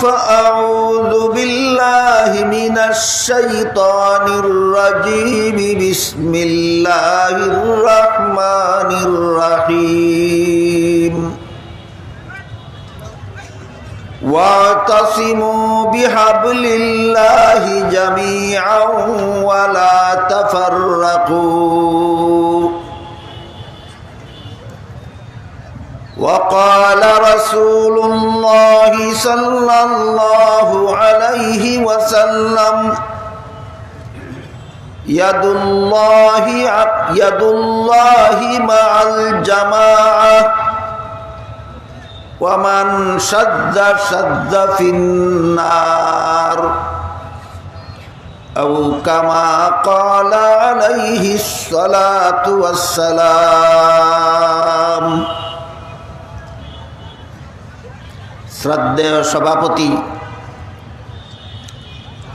فأعوذ بالله من الشيطان الرجيم بسم الله الرحمن الرحيم واعتصموا بحبل الله جميعا ولا تفرقوا وقال رسول الله صلى الله عليه وسلم يد الله مع الجماعة ومن شد في النار أو كما قال عليه الصلاة والسلام। শ্রদ্ধেয় সভাপতি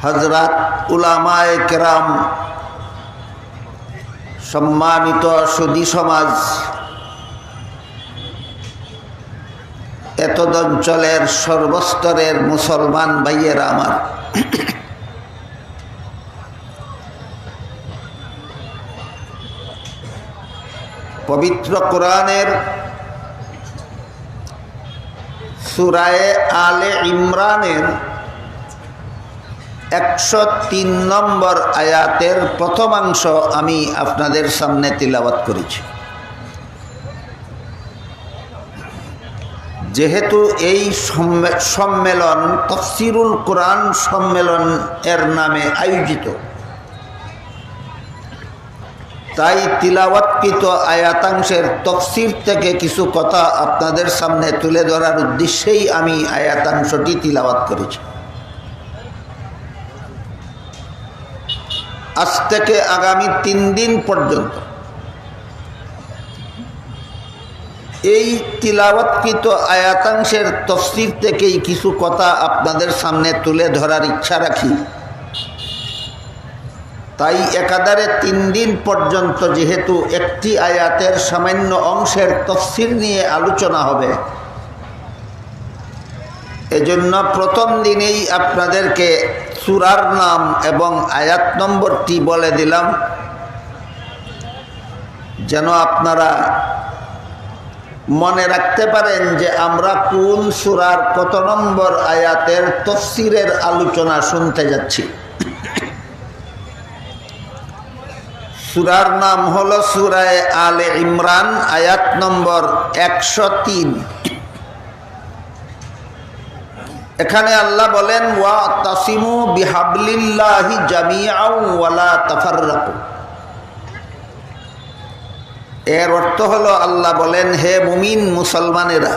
হযরত উলামায়ে কেরাম, সম্মানিত সুধী সমাজ, এতদঞ্চলের সর্বস্তরের মুসলমান ভাইয়েরা আমার, পবিত্র কোরআনের সূরা আলে ইমরানের 103 নম্বর আয়াতের প্রথমাংশ আমি আপনাদের সামনে তিলাওয়াত করেছি। যেহেতু এই সম্মেলন তাফসীরুল কোরআন সম্মেলন এর নামে আয়োজিত, তাই তিলাওয়াতকৃত আয়াতাংশের তাফসীর থেকে কিছু কথা আপনাদের সামনে তুলে ধরার উদ্দেশ্যেই আমি আয়াতাংশটি তিলাওয়াত করেছি। আজ থেকে আগামী 3 দিন পর্যন্ত এই তিলাওয়াতকৃত আয়াতাংশের তাফসীর থেকেই কিছু কথা আপনাদের সামনে তুলে ধরার ইচ্ছা রাখি। তাই একাধারে 3 দিন পর্যন্ত যেহেতু একটি আয়াতের সামান্য অংশের তাফসীর নিয়ে আলোচনা হবে, এজন্য প্রথম দিনেই আপনাদেরকে সূরার নাম এবং আয়াত নম্বরটি বলে দিলাম, যেন আপনারা মনে রাখতে পারেন যে আমরা কোন সূরার কত নম্বর আয়াতের তাফসীরের আলোচনা শুনতে যাচ্ছি। সূরার নাম হলো সূরা আলে ইমরান, আয়াত নম্বর 103। এখানে আল্লাহ বলেন ওয়াতাসিমু বিহাবলিল্লাহি জামিআন ওয়ালা তাফাররাকু। এর অর্থ হলো আল্লাহ বলেন, হে মুমিন মুসলমানেরা,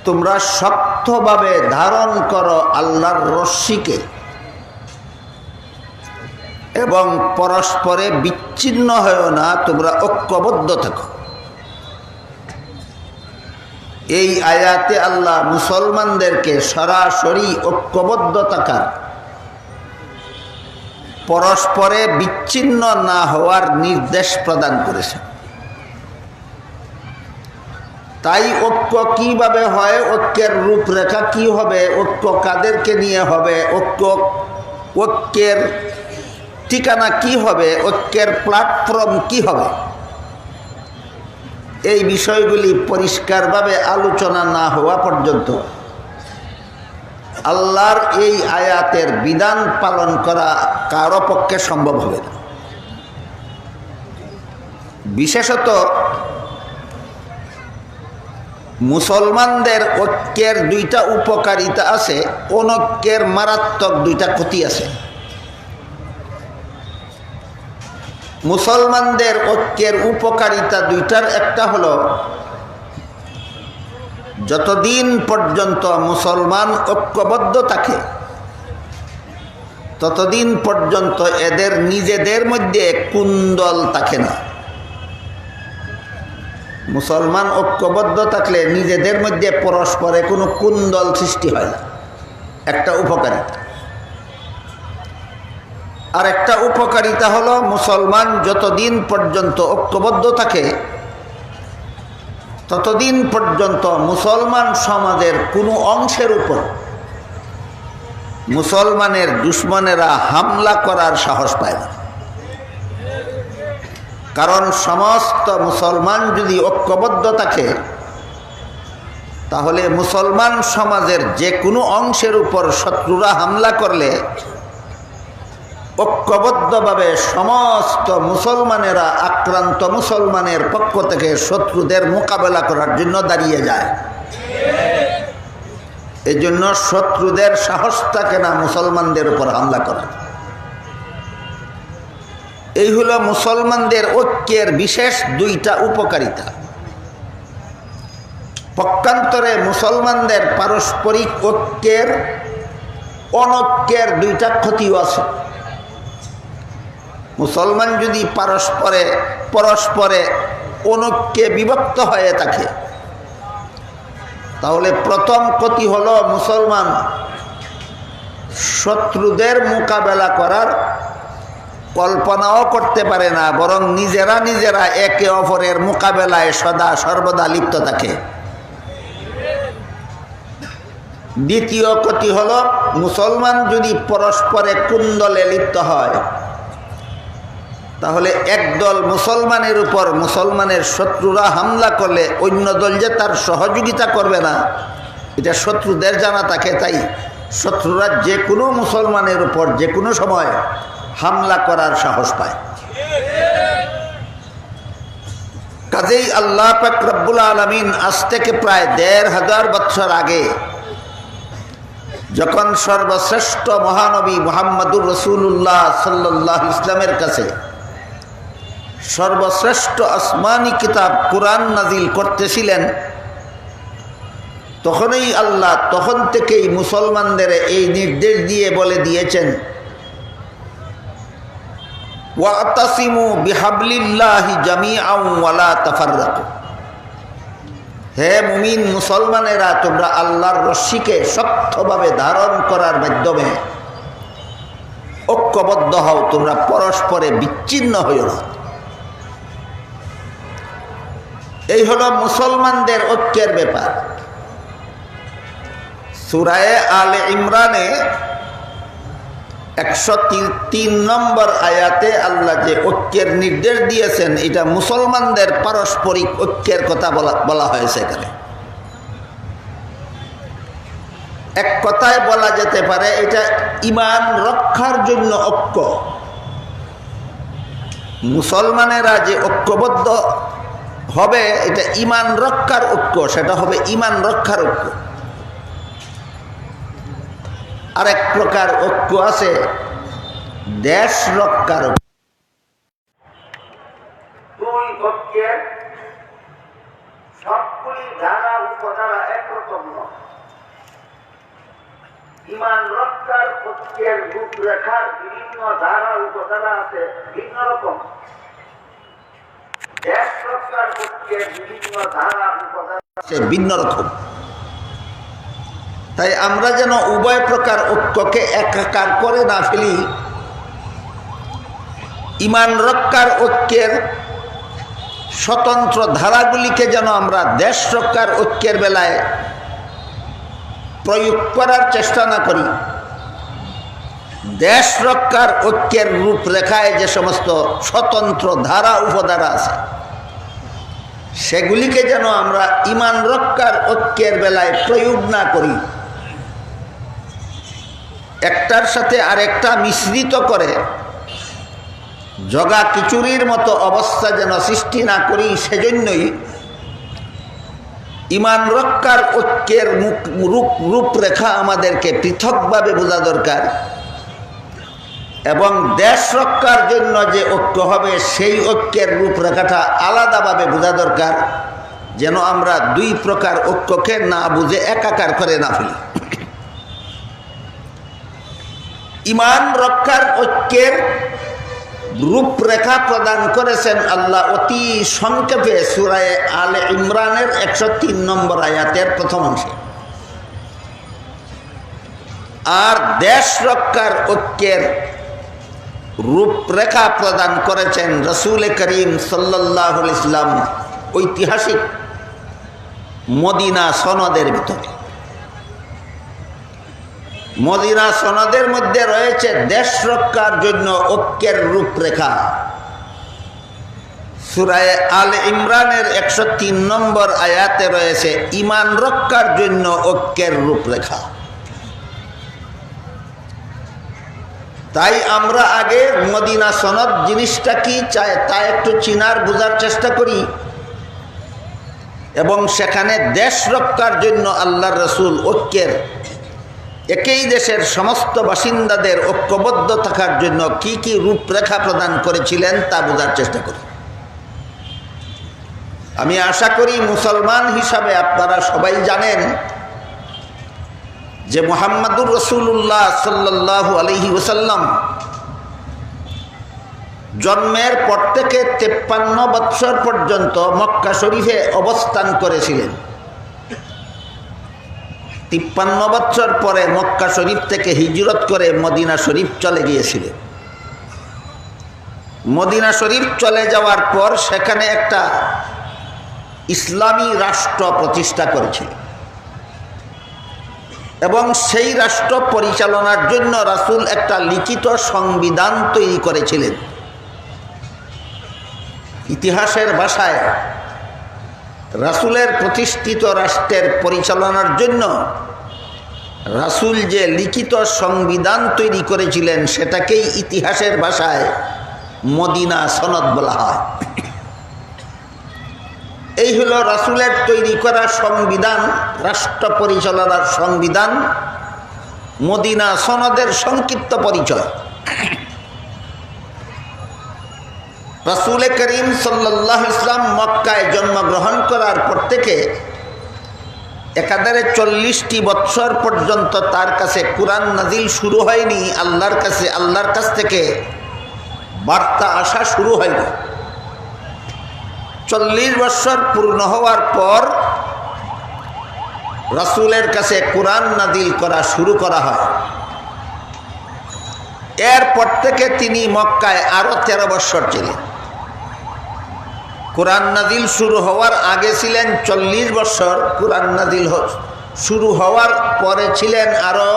তোমরা শক্তভাবে ধারণ করো আল্লাহর রশ্মিকে এবং পরস্পরে বিচ্ছিন্ন হয়েও না, তোমরা ঐক্যবদ্ধ থাকো। এই আয়াতে আল্লাহ মুসলমানদেরকে সরাসরি ঐক্যবদ্ধ থাকার, পরস্পরে বিচ্ছিন্ন না হওয়ার নির্দেশ প্রদান করেছে। তাই ঐক্য কিভাবে হয়, ঐক্যের রূপরেখা কি হবে, ঐক্য কাদেরকে নিয়ে হবে, ঐক্যের ঠিকানা কি হবে, ঐক্যের প্ল্যাটফর্ম কি হবে, এই বিষয়গুলি পরিষ্কারভাবে আলোচনা না হওয়া পর্যন্ত আল্লাহর এই আয়াতের বিধান পালন করা কারো পক্ষে সম্ভব হবে না। বিশেষত মুসলমানদের ঐক্যের 2টা উপকারিতা আছে, অনৈক্যের মারাত্মক 2টা ক্ষতি আছে। মুসলমানদের ঐক্যের উপকারিতা 2টার একটা হলো, যতদিন পর্যন্ত মুসলমান ঐক্যবদ্ধ থাকে ততদিন পর্যন্ত এদের নিজেদের মধ্যে কুন্দল থাকে না। মুসলমান ঐক্যবদ্ধ থাকলে নিজেদের মধ্যে পরস্পরে কোনো কুন্দল সৃষ্টি হয় না, একটা উপকারিতা। আর একটা উপকারিতা হলো, মুসলমান যতদিন পর্যন্ত ঐক্যবদ্ধ থাকে ততদিন পর্যন্ত মুসলমান সমাজের কোনো অংশের উপর মুসলমানের দুশ্মনেরা হামলা করার সাহস পায় না। কারণ সমস্ত মুসলমান যদি ঐক্যবদ্ধ থাকে, তাহলে মুসলমান সমাজের যে কোনো অংশের উপর শত্রুরা হামলা করলে ঐক্যবদ্ধভাবে সমস্ত মুসলমানেরা আক্রান্ত মুসলমানের পক্ষ থেকে শত্রুদের মোকাবেলা করার জন্য দাঁড়িয়ে যায়। এই জন্য শত্রুদের সাহস থাকে না মুসলমানদের উপর হামলা করা। এই হলো মুসলমানদের ঐক্যের বিশেষ দুইটা উপকারিতা। পক্ষান্তরে মুসলমানদের পারস্পরিক ঐক্যের অনৈক্যের দুইটা ক্ষতিও আছে। মুসলমান যদি পরস্পরে অনৈক্যে বিভক্ত হয়ে থাকে, তাহলে প্রথম ক্ষতি হলো মুসলমান শত্রুদের মোকাবেলা করার কল্পনাও করতে পারে না, বরং নিজেরা একে অপরের মোকাবেলায় সদা সর্বদা লিপ্ত থাকে। দ্বিতীয় ক্ষতি হলো মুসলমান যদি পরস্পরে কুন্দলে লিপ্ত হয়, তাহলে একদল মুসলমানের উপর মুসলমানের শত্রুরা হামলা করলে অন্য দল যে তার সহযোগিতা করবে না, এটা শত্রুদের জানা থাকে। তাই শত্রুরা যে কোনো মুসলমানের উপর যে কোনো সময় হামলা করার সাহস পায়। কাজেই আল্লাহ পাক রব্বুল আলামিন আজ থেকে প্রায় ১৫০০ বছর আগে যখন সর্বশ্রেষ্ঠ মহানবী মুহাম্মদুর রাসূলুল্লাহ সাল্লাল্লাহু আলাইহি ওয়াসাল্লামের কাছে সর্বশ্রেষ্ঠ আসমানি কিতাব কুরআন নাজিল করতেছিলেন, তখন থেকেই মুসলমানদের এই নির্দেশ দিয়ে বলে দিয়েছেন, ওয়াতাসিমু বিহাবলিল্লাহি জামিআন ওয়া লা তাফাররাকু। হে মুমিন মুসলমানেরা, তোমরা আল্লাহর রশ্মিকে শক্তভাবে ধারণ করার মাধ্যমে ঐক্যবদ্ধ হও, তোমরা পরস্পরে বিচ্ছিন্ন হইও না। এই হলো মুসলমানদের ঐক্যের ব্যাপার। সূরা আলে ইমরানে ১০৩ নম্বর আয়াতে আল্লাহ যে ঐক্যের নির্দেশ দিয়েছেন, এটা মুসলমানদের পারস্পরিক ঐক্যের কথা বলা হয়েছে। এখানে এক কথায় বলা যেতে পারে এটা ঈমান রক্ষার জন্য ঐক্য। মুসলমানেরা যে ঐক্যবদ্ধ হবে, এটা ঈমান রক্ষার ঐক্য, সেটা হবে ঈমান রক্ষার ঐক্য। আরেক প্রকার ঐক্য আছে দেশ রক্ষার ঐক্য। দুই ঐক্যের সবগুলি ধারা উপধারা একরকম নয়। ঈমান রক্ষার ঐক্যের রূপরেখার বিভিন্ন ধারা উপধারা আছে ভিন্ন রকম। দেশ রক্ষার ঐক্যের বিভিন্ন ধারা উপধারা আছে ভিন্ন রকম। তাই আমরা যেন উভয় প্রকার ঐক্যকে একাকার করে না ফেলি, ঈমান রক্ষার ঐক্যের স্বতন্ত্র ধারাগুলিকে যেন আমরা দেশ রক্ষার ঐক্যের বেলায় প্রয়োগ করার চেষ্টা না করি। দেশ রক্ষার ঐক্যের রূপরেখায় যে সমস্ত স্বতন্ত্র ধারা উপধারা আছে, সেগুলিকে যেন আমরা ঈমান রক্ষার ঐক্যের বেলায় প্রয়োগ না করি। একটার সাথে আরেকটা মিশ্রিত করে জগা খিচুড়ির মতো অবস্থা যেন সৃষ্টি না করি, সেজন্যই ঈমান রক্ষার ঐক্যের রূপরেখা আমাদেরকে পৃথকভাবে বোঝা দরকার, এবং দেশ রক্ষার জন্য যে ঐক্য হবে সেই ঐক্যের রূপরেখাটা আলাদাভাবে বোঝা দরকার, যেন আমরা দুই প্রকার ঐক্যকে না বুঝে একাকার করে না ফেলি। ঈমান রক্ষার ঐক্যের রূপরেখা প্রদান করেছেন আল্লাহ অতি সংক্ষেপে সূরা আলে ইমরানের ১০৩ নম্বর আয়াতের প্রথম অংশে। আর দেশ রক্ষার ঐক্যের রূপরেখা প্রদান করেছেন রাসূল করিম সাল্লাল্লাহু আলাইহি ওয়াসাল্লাম ঐতিহাসিক মদিনা সনদের ভিতরে। মদিনা সনদের মধ্যে রয়েছে দেশ রক্ষার জন্য ঐক্যের রূপরেখা। সূরা আলে ইমরানের 103 নম্বর আয়াতে রয়েছে ঈমান রক্ষার জন্য ঐক্যের রূপরেখা। তাই আমরা আগে মদিনা সনদ জিনিসটা কি চায় তা একটু চিনার বোঝার চেষ্টা করি, এবং সেখানে দেশ রক্ষার জন্য আল্লাহর রাসূল ঐক্যের, একই দেশের সমস্ত বাসিন্দাদের ঐক্যবদ্ধ থাকার জন্য কি কি রূপরেখা প্রদান করেছিলেন তা বোঝার চেষ্টা করি। আমি আশা করি মুসলমান হিসাবে আপনারা সবাই জানেন যে মুহাম্মাদুর রাসূলুল্লাহ সাল্লাল্লাহু আলাইহি ওয়াসাল্লাম জন্মের পর থেকে 53 বৎসর পর্যন্ত মক্কা শরীফে অবস্থান করেছিলেন। 53 বৎসর পরে মক্কা শরীফ থেকে হিজরত করে মদিনা শরীফ চলে গিয়েছিলেন। মদিনা শরীফ চলে যাওয়ার পর সেখানে একটা ইসলামী রাষ্ট্র প্রতিষ্ঠা করেছিলেন, এবং সেই রাষ্ট্র পরিচালনার জন্য রাসূল একটা লিখিত সংবিধান তৈরি করেছিলেন। ইতিহাসের ভাষায় রাসূলের প্রতিষ্ঠিত রাষ্ট্রের পরিচালনার জন্য রাসূল যে লিখিত সংবিধান তৈরি করেছিলেন সেটাকেই ইতিহাসের ভাষায় মদিনা সনদ বলা হয়। এই হলো রাসূলের তৈরি করা সংবিধান, রাষ্ট্র পরিচালনার সংবিধান, মদিনা সনদের সংক্ষিপ্ত পরিচয়। রাসূল করিম সাল্লাল্লাহু আলাইহি ওয়াসাল্লাম মক্কায় জন্মগ্রহণ করার পর থেকে একাধারে 40টি বৎসর পর্যন্ত তার কাছে কুরআন নাজিল শুরু হয়নি। আল্লাহর কাছ থেকে বার্তা আসা শুরু হয়নি। 40 বৎসর পূর্ণ হওয়ার পর রাসূলের কাছে কুরআন নাজিল করা শুরু করা হয়। এরপর থেকে তিনি মক্কায় আরো 13 বৎসর ছিলেন। কুরআন নাজিল শুরু হওয়ার আগে ছিলেন 40 বৎসর, কুরআন নাজিল শুরু হওয়ার পরে ছিলেন আরো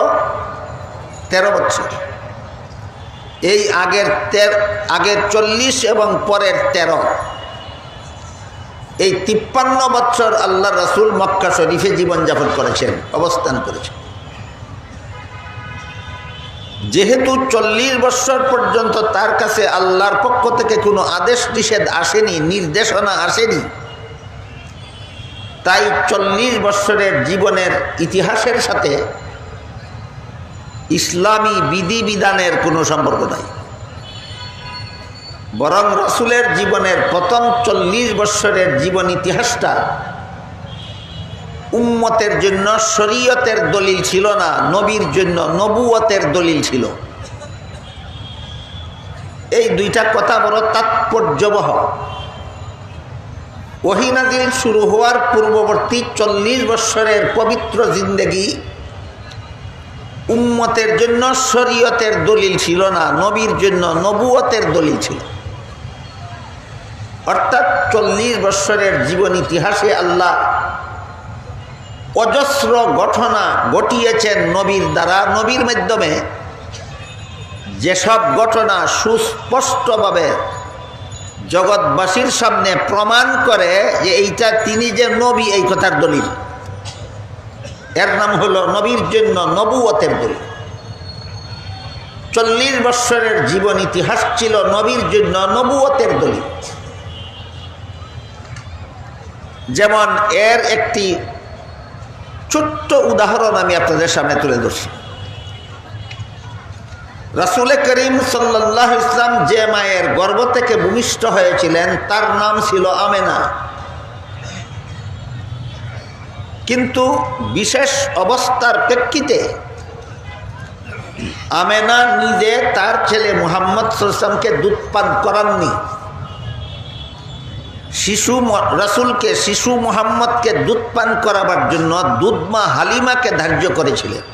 13 বৎসর। এই আগের 40 এবং পরের 13, এই 53 বৎসর আল্লাহ রাসূল মক্কা শরীফে জীবনযাপন করেছেন, অবস্থান করেছেন। যেহেতু 40 বৎসর পর্যন্ত তার কাছে আল্লাহর পক্ষ থেকে কোনো আদেশ নিষেধ আসেনি, নির্দেশনা আসেনি, তাই 40 বৎসরের জীবনের ইতিহাসের সাথে ইসলামী বিধিবিধানের কোনো সম্পর্ক নাই। বরং রাসূলের জীবনের প্রথম 40 বৎসরের জীবন ইতিহাসটা উম্মতের জন্য শরীয়তের দলিল ছিল না, নবীর জন্য নবুয়তের দলিল ছিল। এই দুইটা কথা বড় তাৎপর্যবহ। ওহী নাজিল শুরু হওয়ার পূর্ববর্তী 40 বৎসরের পবিত্র জিন্দেগি উম্মতের জন্য শরীয়তের দলিল ছিল না, নবীর জন্য নবুয়তের দলিল ছিল। অর্থাৎ 40 বৎসরের জীবন ইতিহাসে আল্লাহ অজস্র ঘটনা ঘটিয়েছেন নবীর দ্বারা, নবীর মাধ্যমে, যেসব ঘটনা সুস্পষ্টভাবে জগৎবাসীর সামনে প্রমাণ করে যে এইটা তিনি যে নবী, এই কথার দলিল। এর নাম হলো নবীর জন্য নবুয়তের দলিল। 40 বৎসরের জীবন ইতিহাস ছিল নবীর জন্য নবুয়তের দলিল। যেমন এর একটি ছোট্ট উদাহরণ আমি আপনাদের সামনে তুলে ধরছি। রাসূল করিম সাল্লাল্লাহু আলাইহি ওয়াসাল্লাম যে মায়ের গর্ভ থেকে ভূমিষ্ঠ হয়েছিলেন তার নাম ছিল আমেনা। কিন্তু বিশেষ অবস্থার প্রেক্ষিতে আমেনা নিজে তার ছেলে মুহাম্মদ সাল্লাল্লাহু আলাইহি ওয়াসাল্লামকে দুধ পান করাননি। শিশু মুহাম্মদকে দুধ পান করাবার জন্য দুধমা হালিমাকে ধার্য করেছিলেন।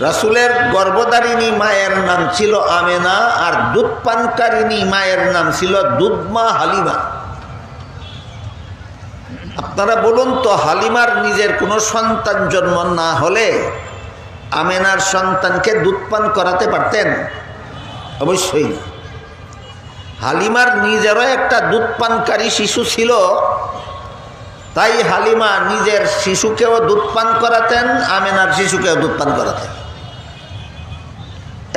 রাসূলের গর্ভধারিণী মায়ের নাম ছিল আমেনা, আর দুধ পানকারিণী মায়ের নাম ছিল দুধমা হালিমা। আপনারা বলুন তো, হালিমার নিজের কোনো সন্তান জন্ম না হলে আমেনার সন্তানকে দুধ পান করাতে পারতেন? অবশ্যই না। হালিমার নিজেরও একটা দুধ পানকারী শিশু ছিল, তাই হালিমা নিজের শিশুকেও দুধ পান করাতেন, আমেনার শিশুকেও দুধ পান করাতেন।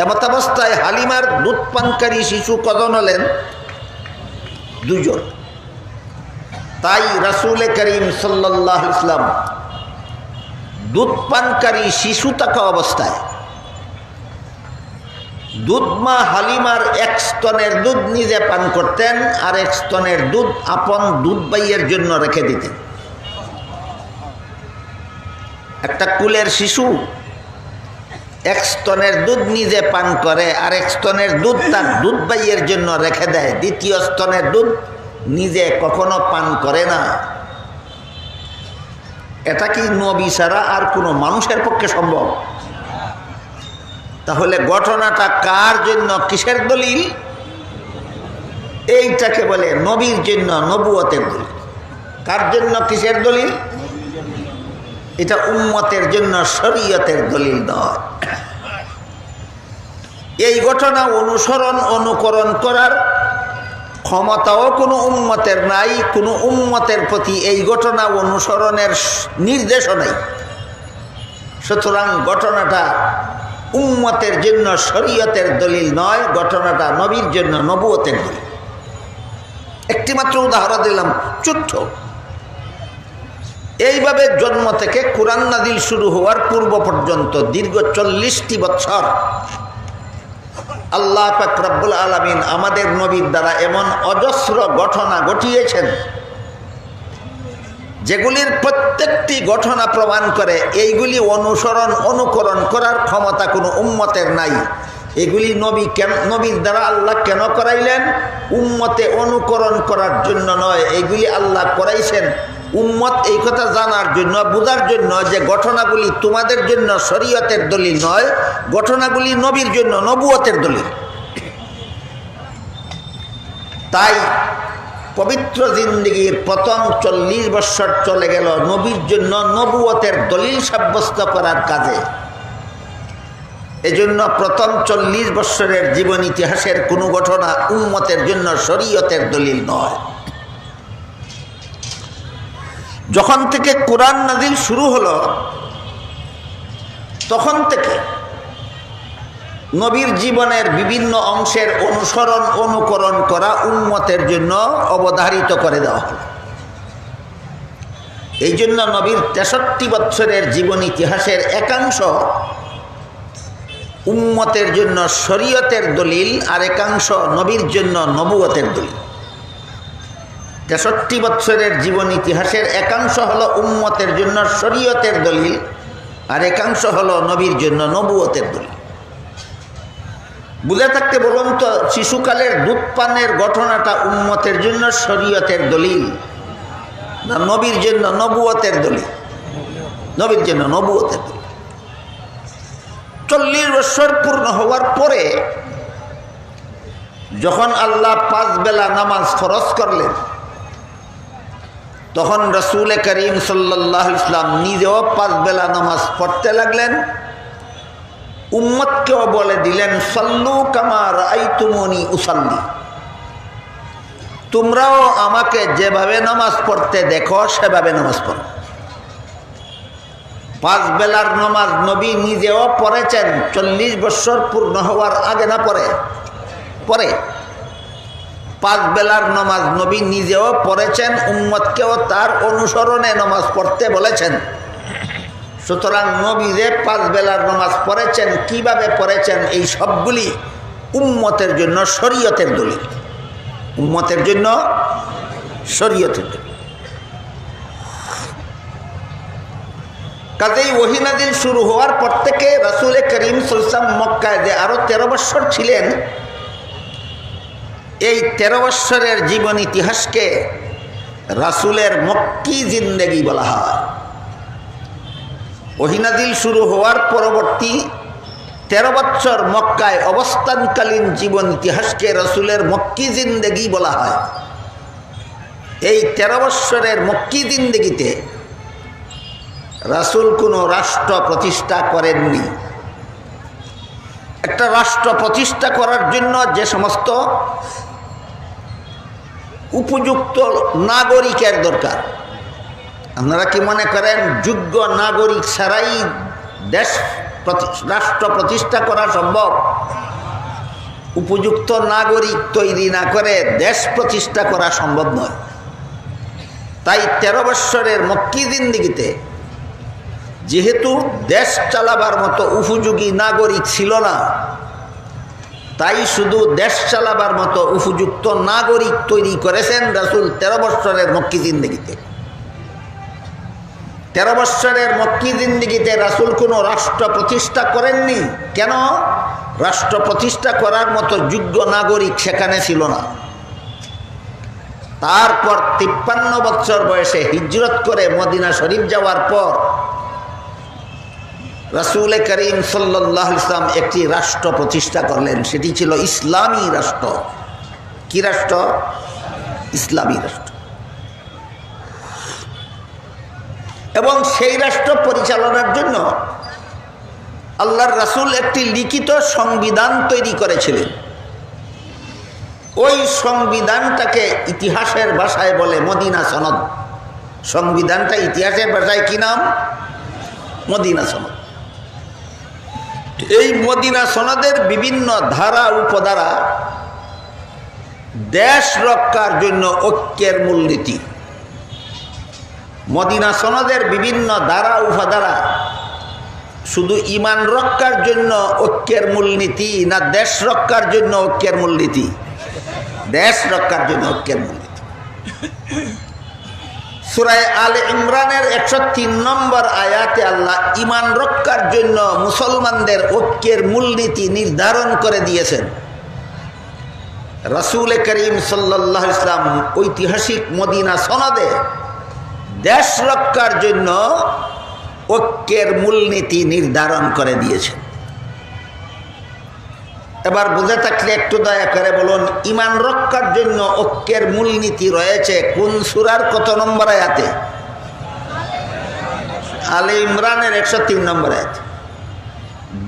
এমত অবস্থায় হালিমার দুধ পানকারী শিশু কজন হলেন? দুজন। তাই রাসূল করিম সাল্লাল্লাহু আলাইহি ওয়াসাল্লাম দুধ পানকারী শিশু থাকা অবস্থায় দুধমা হালিমার এক স্তনের দুধ নিজে পান করতেন, আর এক স্তনের দুধ আপন দুধ ভাইয়ের জন্য রেখে দিতেন। একটা কুলের শিশু এক স্তনের দুধ নিজে পান করে, আর এক স্তনের দুধ তার দুধ ভাইয়ের জন্য রেখে দেয়। দ্বিতীয় স্তনের দুধ নিজে কখনো পান করে না। এটা কি নবী ছাড়া আর কোনো মানুষের পক্ষে সম্ভব? তাহলে ঘটনাটা কার জন্য, কিসের দলিল? এইটাকে বলে নবীর জন্য নবুয়তের দলিল। কার জন্য, কিসের দলিল? এটা উম্মতের জন্য শরীয়তের দলিল নয়। এই ঘটনা অনুসরণ অনুকরণ করার ক্ষমতাও কোনো উম্মতের নাই, কোনো উম্মতের প্রতি এই ঘটনা অনুসরণের নির্দেশও নাই। সুতরাং ঘটনাটা উম্মতের জন্য শরীয়তের দলিল নয়, ঘটনাটা নবীর জন্য নবুয়তের দলিল। একটি মাত্র উদাহরণ দিলাম, ছোট্ট। এইভাবে জন্ম থেকে কুরআন নাজিল শুরু হওয়ার পূর্ব পর্যন্ত দীর্ঘ 40টি বছর আল্লাহ পাক রব্বুল আলামিন আমাদের নবীর দ্বারা এমন অজস্র ঘটনা ঘটিয়েছেন, যেগুলির প্রত্যেকটি ঘটনা প্রমাণ করে এইগুলি অনুসরণ অনুকরণ করার ক্ষমতা কোনো উম্মতের নাই। এগুলি নবীর দ্বারা আল্লাহ কেন করাইলেন? উম্মতে অনুকরণ করার জন্য নয়, এইগুলি আল্লাহ করাইছেন উম্মত এই কথা জানার জন্য, বোঝার জন্য যে ঘটনাগুলি তোমাদের জন্য শরীয়তের দলিল নয়, ঘটনাগুলি নবীর জন্য নবুয়তের দলিল। তাই পবিত্র জিন্দেগির প্রথম 40 বছর চলে গেল নবীর জন্য নবুয়তের দলিল সাব্যস্ত করার কাজে। এজন্য প্রথম 40 বছরের জীবন ইতিহাসের কোনো ঘটনা উম্মতের জন্য শরীয়তের দলিল নয়। যখন থেকে কুরআন নাজিল শুরু হলো, তখন থেকে নবীর জীবনের বিভিন্ন অংশের অনুসরণ অনুকরণ করা উম্মতের জন্য অবধারিত করে দেওয়া হলো। এই জন্য নবীর 63 বছরের জীবন ইতিহাসের একাংশ উম্মতের জন্য শরীয়তের দলিল, আর একাংশ নবীর জন্য নবুয়তের দলিল। 63 বছরের জীবন ইতিহাসের একাংশ হলো উম্মতের জন্য শরীয়তের দলিল, আর একাংশ হলো নবীর জন্য নবুয়তের দলিল। বুঝে থাকতে বলুন তো, শিশুকালের দুধ পানের ঘটনাটা উম্মতের জন্য শরীয়তের দলিল না নবীর জন্য নবুয়তের দলিল? নবীর জন্য নবুয়তের দলিল। 40 বছর পূর্ণ হওয়ার পরে যখন আল্লাহ 5 বেলা নামাজ ফরজ করলেন, তখন রাসূল করিম সাল্লাল্লাহু আলাইহি ওয়াসাল্লাম নিজেও 5 বেলা নামাজ পড়তে লাগলেন। উম্মতকেও বলে দিলেন, সাল্লু কামা রাআইতুমুনি উসাল্লি, তোমরাও আমাকে যেভাবে নামাজ পড়তে দেখো সেভাবে নামাজ পড়ো। 5 বেলার নামাজ নবী নিজেও পড়েছেন 40 বছর পূর্ণ হওয়ার আগে, না পরে 5 বেলার নামাজ নবী নিজেও পড়েছেন, উম্মতকেও তার অনুসরণে নামাজ পড়তে বলেছেন। সুতরাং নবী যে 5 বেলার নামাজ পড়েছেন, কিভাবে পড়েছেন, এই সবগুলি উম্মতের জন্য শরীয়তের দলিল, উম্মতের জন্য শরীয়তের দলিল। কাজেই ওহী নাজিল শুরু হওয়ার পর থেকে রাসূল করিম সাল্লাল্লাহু আলাইহি ওয়াসাল্লাম মক্কায় যে আরো 13 বছর ছিলেন, এই 13 বছরের জীবন ইতিহাসকে রাসূলের মক্কি জিন্দেগি বলা হয়। ওহী নাজিল শুরু হওয়ার পরবর্তী 13 বছর মক্কায় অবস্থানকালীন জীবন ইতিহাসকে রাসূলের মক্কি জিন্দেগি বলা হয়। এই 13 বৎসরের মক্কি জিন্দেগিতে রাসূল কোনো রাষ্ট্র প্রতিষ্ঠা করেননি। একটা রাষ্ট্র প্রতিষ্ঠা করার জন্য যে সমস্ত উপযুক্ত নাগরিকের দরকার, আপনারা কি মনে করেন যোগ্য নাগরিক ছাড়াই রাষ্ট্র প্রতিষ্ঠা করা সম্ভব? উপযুক্ত নাগরিক তৈরি না করে দেশ প্রতিষ্ঠা করা সম্ভব নয়। তাই 13 বৎসরের মক্কি জিন্দেগিতে যেহেতু দেশ চালাবার মতো উপযোগী নাগরিক ছিল না, তাই শুধু দেশ চালাবার মতো উপযুক্ত নাগরিক তৈরি করেছেন রাসূল 13 বৎসরের মক্কি জিন্দেগিতে। 13 বৎসরের মক্কি জিন্দেগিতে রাসূল কোনো রাষ্ট্র প্রতিষ্ঠা করেননি। কেন? রাষ্ট্র প্রতিষ্ঠা করার মতো যোগ্য নাগরিক সেখানে ছিল না। তারপর 53 বৎসর বয়সে হিজরত করে মদিনা শরীফ যাওয়ার পর রাসূল করিম সাল্লাল্লাহু আলাইহি ওয়াসাল্লাম একটি রাষ্ট্র প্রতিষ্ঠা করলেন। সেটি ছিল ইসলামী রাষ্ট্র। কি রাষ্ট্র? ইসলামী রাষ্ট্র। এবং সেই রাষ্ট্র পরিচালনার জন্য আল্লাহর রাসূল একটি লিখিত সংবিধান তৈরি করেছিলেন। ওই সংবিধানটাকে ইতিহাসের ভাষায় বলে মদিনা সনদ। সংবিধানটা ইতিহাসের ভাষায় কি নাম? মদিনা সনদ। এই মদিনা সনদের বিভিন্ন ধারা উপধারা দেশ রক্ষার জন্য ঐক্যের মূলনীতি। মদিনা সনদের বিভিন্ন ধারা উপধারা শুধু ঈমান রক্ষার জন্য ঐক্যের মূলনীতি না দেশ রক্ষার জন্য ঐক্যের মূলনীতি? দেশ রক্ষার জন্য ঐক্যের মূলনীতি। সূরা আলে ইমরানের 103 নম্বর আয়াতে আল্লাহ ঈমান রক্ষার জন্য মুসলমানদের ঐক্যের মূলনীতি নির্ধারণ করে দিয়েছেন। রাসূল করিম সাল্লাল্লাহু আলাইহি ওয়াসাল্লাম ঐতিহাসিক মদিনা সনদে দেশ রক্ষার জন্য ঐক্যের মূলনীতি নির্ধারণ করে দিয়েছেন। এবার বুঝে থাকলে একটু দয়া করে বলুন, ঈমান রক্ষার জন্য ঐক্যের মূলনীতি রয়েছে কোন সূরার কত নম্বর আয়াতে? আলে ইমরানের 103 নম্বর আয়াতে।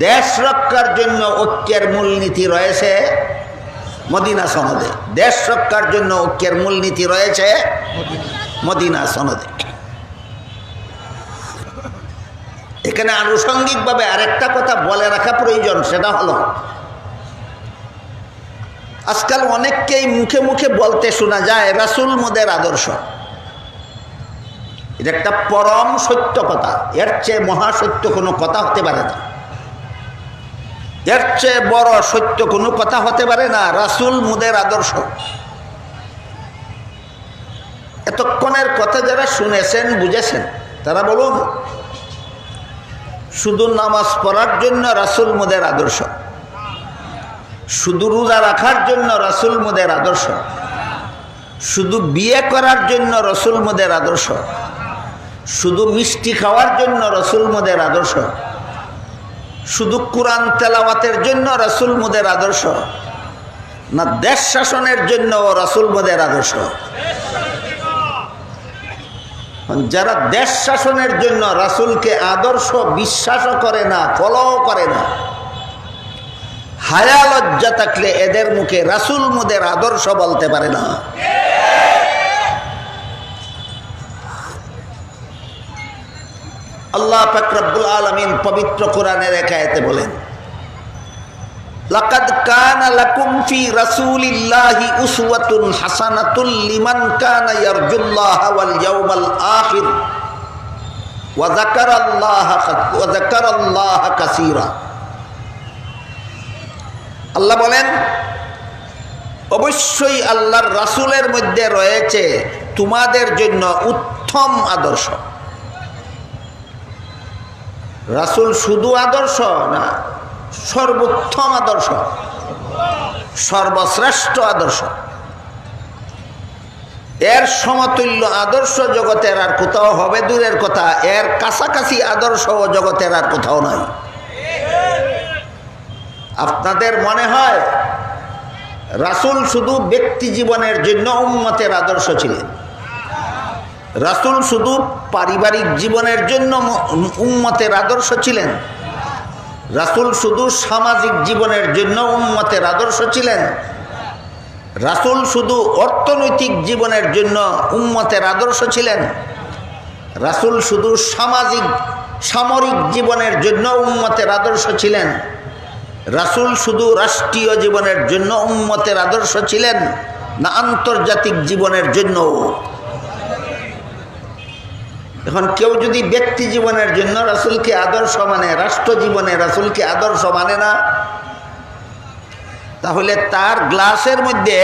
দেশ রক্ষার জন্য ঐক্যের মূলনীতি রয়েছে মদিনা সনদে। দেশ রক্ষার জন্য ঐক্যের মূলনীতি রয়েছে মদিনা সনদে। এখানে আনুষঙ্গিকভাবে আরেকটা কথা বলে রাখা প্রয়োজন, সেটা হলো আজকাল অনেককেই মুখে মুখে বলতে শোনা যায় রাসূল মোদের আদর্শ। এটা একটা পরম সত্য কথা। এর চেয়ে মহাসত্য কোনো কথা হতে পারে না। এর চেয়ে বড় সত্য কোনো কথা হতে পারে না। রাসূল মোদের আদর্শ। এতক্ষণের কথা যারা শুনেছেন বুঝেছেন তারা বলুন, শুধু নামাজ পড়ার জন্য রাসূল মোদের আদর্শ, শুধু রোজা রাখার জন্য রাসূল মোদের আদর্শ, শুধু বিয়ে করার জন্য রাসূল মোদের আদর্শ, শুধু মিষ্টি খাওয়ার জন্য রাসূল মোদের আদর্শ, শুধু কোরআন তেলাওয়াতের জন্য রাসূল মোদের আদর্শ, না দেশ শাসনের জন্য রাসূল মোদের আদর্শ? যারা দেশ শাসনের জন্য রাসূলকে আদর্শ বিশ্বাসও করে না, ফলোও করে না, হায়া লজ্জা থাকলে এদের মুখে রাসূল মোদের আদর্শ বলতে পারে না। আল্লাহ পাক রব্বুল আলামিন পবিত্র কোরআনের এক আয়াতে বলেন, লাকাদ কানা লাকুম ফি রাসূলিল্লাহি উসওয়াতুন হাসানাতুল লিমান কানা ইয়ারজুল্লাহা ওয়াল ইয়াউমাল আখির ওয়া যাকারাল্লাহা কাসীরা। আল্লাহ বলেন, অবশ্যই আল্লাহর রাসূলের মধ্যে রয়েছে তোমাদের জন্য উত্তম আদর্শ। রাসূল শুধু আদর্শ না, সর্বোত্তম আদর্শ, সর্বশ্রেষ্ঠ আদর্শ। এর সমতুল্য আদর্শ জগতের আর কোথাও হবে দূরের কথা, এর কাছাকাছি আদর্শ জগতের আর কোথাও নাই। আপনাদের মনে হয় রাসূল শুধু ব্যক্তি জীবনের জন্য উম্মতের আদর্শ ছিলেন? রাসূল শুধু পারিবারিক জীবনের জন্য উম্মতের আদর্শ ছিলেন, রাসূল শুধু সামাজিক জীবনের জন্য উম্মতের আদর্শ ছিলেন, রাসূল শুধু অর্থনৈতিক জীবনের জন্য উম্মতের আদর্শ ছিলেন, রাসূল শুধু সামরিক জীবনের জন্য উম্মতের আদর্শ ছিলেন, রাসূল শুধু রাষ্ট্রীয় জীবনের জন্য উম্মতের আদর্শ ছিলেন না আন্তর্জাতিক জীবনের জন্য? এখন কেউ যদি ব্যক্তি জীবনের জন্য রাসূলকে আদর্শ মানে, রাষ্ট্র জীবনে রাসূলকে আদর্শ মানে না, তাহলে তার গ্লাসের মধ্যে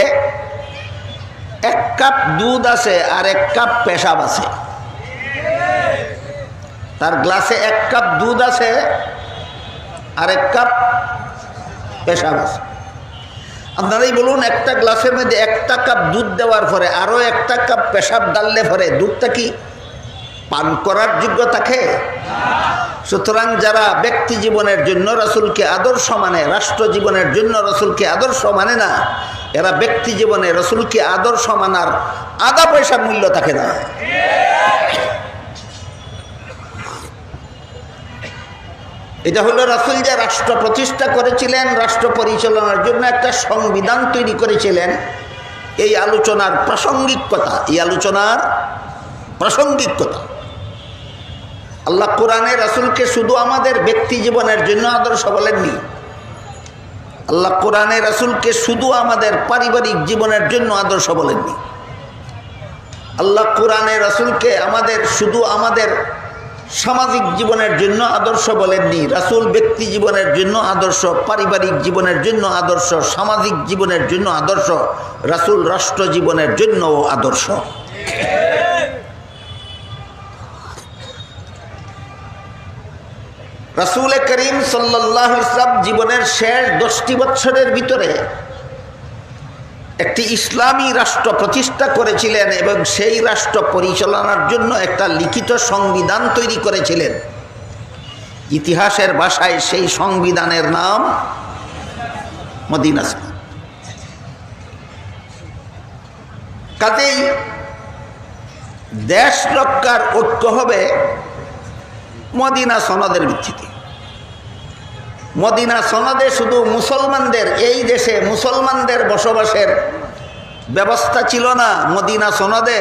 1 কাপ দুধ আছে আর 1 কাপ পেশাব আছে। তার গ্লাসে 1 কাপ দুধ আছে আর 1 কাপ পেশাব আছে। আপনারাই বলুন, একটা গ্লাসের মধ্যে 1টা কাপ দুধ দেওয়ার পরে আরও 1টা কাপ পেশাব ডাললে পরে দুধটা কি পান করার যোগ্য থাকে? সুতরাং যারা ব্যক্তি জীবনের জন্য রাসূলকে আদর্শ মানে, রাষ্ট্র জীবনের জন্য রাসূলকে আদর্শ মানে না, এরা ব্যক্তি জীবনে রাসূলকে আদর্শ মানার আধা পয়সার মূল্য থাকে না। এটা হলো রাসূল যে রাষ্ট্র প্রতিষ্ঠা করেছিলেন, রাষ্ট্র পরিচালনার জন্য একটা সংবিধান তৈরি করেছিলেন, এই আলোচনার প্রাসঙ্গিকতা, এই আলোচনার প্রাসঙ্গিকতা। আল্লাহ কোরআনে রাসূলকে শুধু আমাদের ব্যক্তি জীবনের জন্য আদর্শ বলেননি, আল্লাহ কোরআনে রাসূলকে শুধু আমাদের পারিবারিক জীবনের জন্য আদর্শ বলেননি, আল্লাহ কোরআনে রাসূলকে শুধু আমাদের সামাজিক জীবনের জন্য আদর্শ বলেননি। রাসূল ব্যক্তি জীবনের জন্য আদর্শ, পারিবারিক জীবনের জন্য আদর্শ, সামাজিক জীবনের জন্য আদর্শ, রাসূল রাষ্ট্র জীবনের জন্য আদর্শ। রাসূল করিম সাল্লাল্লাহু আলাইহি ওয়াসাল্লাম জীবনের শেষ 10টি বছরের ভিতরে একটি ইসলামী রাষ্ট্র প্রতিষ্ঠা করেছিলেন এবং সেই রাষ্ট্র পরিচালনার জন্য একটা লিখিত সংবিধান তৈরি করেছিলেন। ইতিহাসের ভাষায় সেই সংবিধানের নাম মদিনা সনদ। কাজেই দেশ রক্ষার ঐক্য হবে মদিনা সনদের ভিত্তিতে। মদিনা সনদে শুধু মুসলমানদের, এই দেশে মুসলমানদের বসবাসের ব্যবস্থা ছিল না। মদিনা সনদে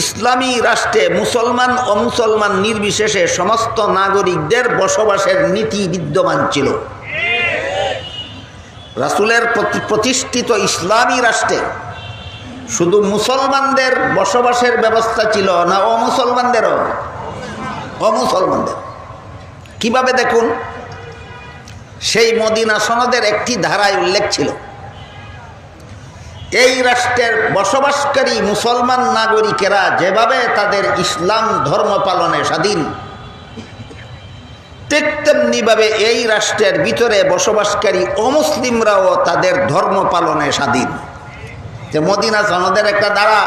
ইসলামী রাষ্ট্রে মুসলমান অমুসলমান নির্বিশেষে সমস্ত নাগরিকদের বসবাসের নীতি বিদ্যমান ছিল। রাসূলের প্রতিষ্ঠিত ইসলামী রাষ্ট্রে শুধু মুসলমানদের বসবাসের ব্যবস্থা ছিল না অমুসলমানদেরও? অমুসলমানদের। কিভাবে দেখুন, সেই মদিনা সনদের একটি ধারায় উল্লেখ ছিল, এই রাষ্ট্রের বসবাসকারী মুসলমান নাগরিকেরা যেভাবে তাদের ইসলাম ধর্ম পালনে স্বাধীন, ঠিক তেমনিভাবে এই রাষ্ট্রের ভিতরে বসবাসকারী অমুসলিমরাও তাদের ধর্ম পালনে স্বাধীন। যে মদিনা সনদের একটা ধারা,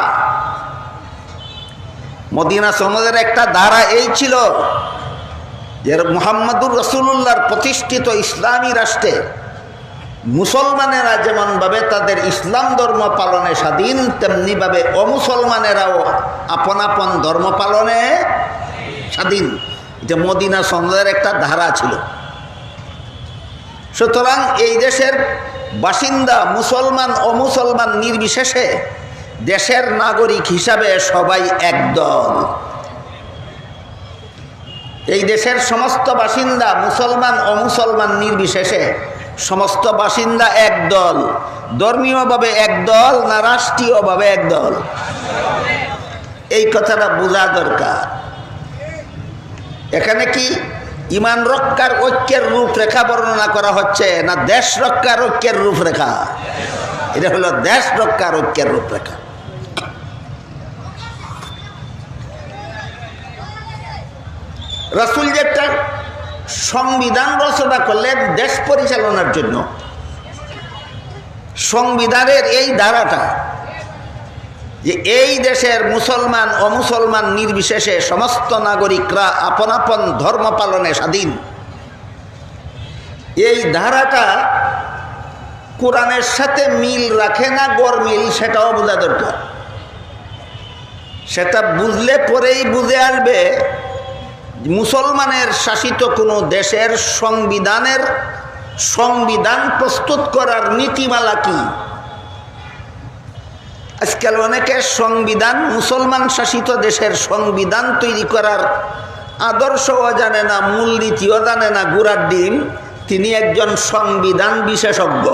মদিনা সনদের একটা ধারা এই ছিল যে মুহাম্মদুর রাসূলুল্লাহর প্রতিষ্ঠিত ইসলামী রাষ্ট্রে মুসলমানেরা যেমনভাবে তাদের ইসলাম ধর্ম পালনে স্বাধীন, তেমনিভাবে অমুসলমানেরাও আপন আপন ধর্ম পালনে স্বাধীন। এটা মদিনা সনদের একটা ধারা ছিল। সুতরাং এই দেশের বাসিন্দা মুসলমান অমুসলমান নির্বিশেষে দেশের নাগরিক হিসাবে সবাই একদল। এই দেশের সমস্ত বাসিন্দা মুসলমান অমুসলমান নির্বিশেষে সমস্ত বাসিন্দা একদল। ধর্মীয়ভাবে একদল না রাষ্ট্রীয়ভাবে একদল? এই কথাটা বোঝা দরকার। এখানে কি ইমান রক্ষার ঐক্যের রূপরেখা বর্ণনা করা হচ্ছে না দেশ রক্ষার ঐক্যের রূপরেখা? এটা হলো দেশ রক্ষার ঐক্যের রূপরেখা। রাসূল যে একটা সংবিধান রচনা করলেন দেশ পরিচালনার জন্য, সংবিধানের এই ধারাটা যে এই দেশের মুসলমান অমুসলমান নির্বিশেষে সমস্ত নাগরিকরা আপন আপন ধর্ম পালনে স্বাধীন, এই ধারাটা কোরআনের সাথে মিল রাখে না গরমিল, সেটাও বোঝা দরকার। সেটা বুঝলে পরেই বুঝে আসবে মুসলমানের শাসিত কোনো দেশের সংবিধান প্রস্তুত করার নীতিমালা কি। আজকাল অনেকে মুসলমান শাসিত দেশের সংবিধান তৈরি করার আদর্শও জানে না, মূলনীতিও জানে না, গুড়ার ডিম। তিনি একজন সংবিধান বিশেষজ্ঞ।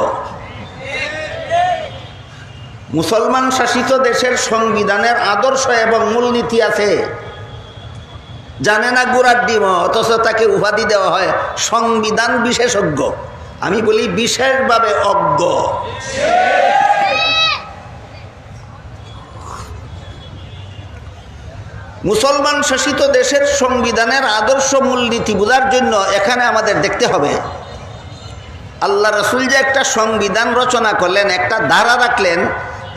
মুসলমান শাসিত দেশের সংবিধানের আদর্শ এবং মূলনীতি আছে, জানে না গুড়ার ডিম, অথচ তাকে উপাধি দেওয়া হয় সংবিধান বিশেষজ্ঞ। আমি বলি বিশেষভাবে অজ্ঞ। মুসলমান শাসিত দেশের সংবিধানের আদর্শ মূলনীতি বোঝার জন্য এখানে আমাদের দেখতে হবে আল্লাহ রাসূল যে একটা সংবিধান রচনা করলেন, একটা ধারা রাখলেন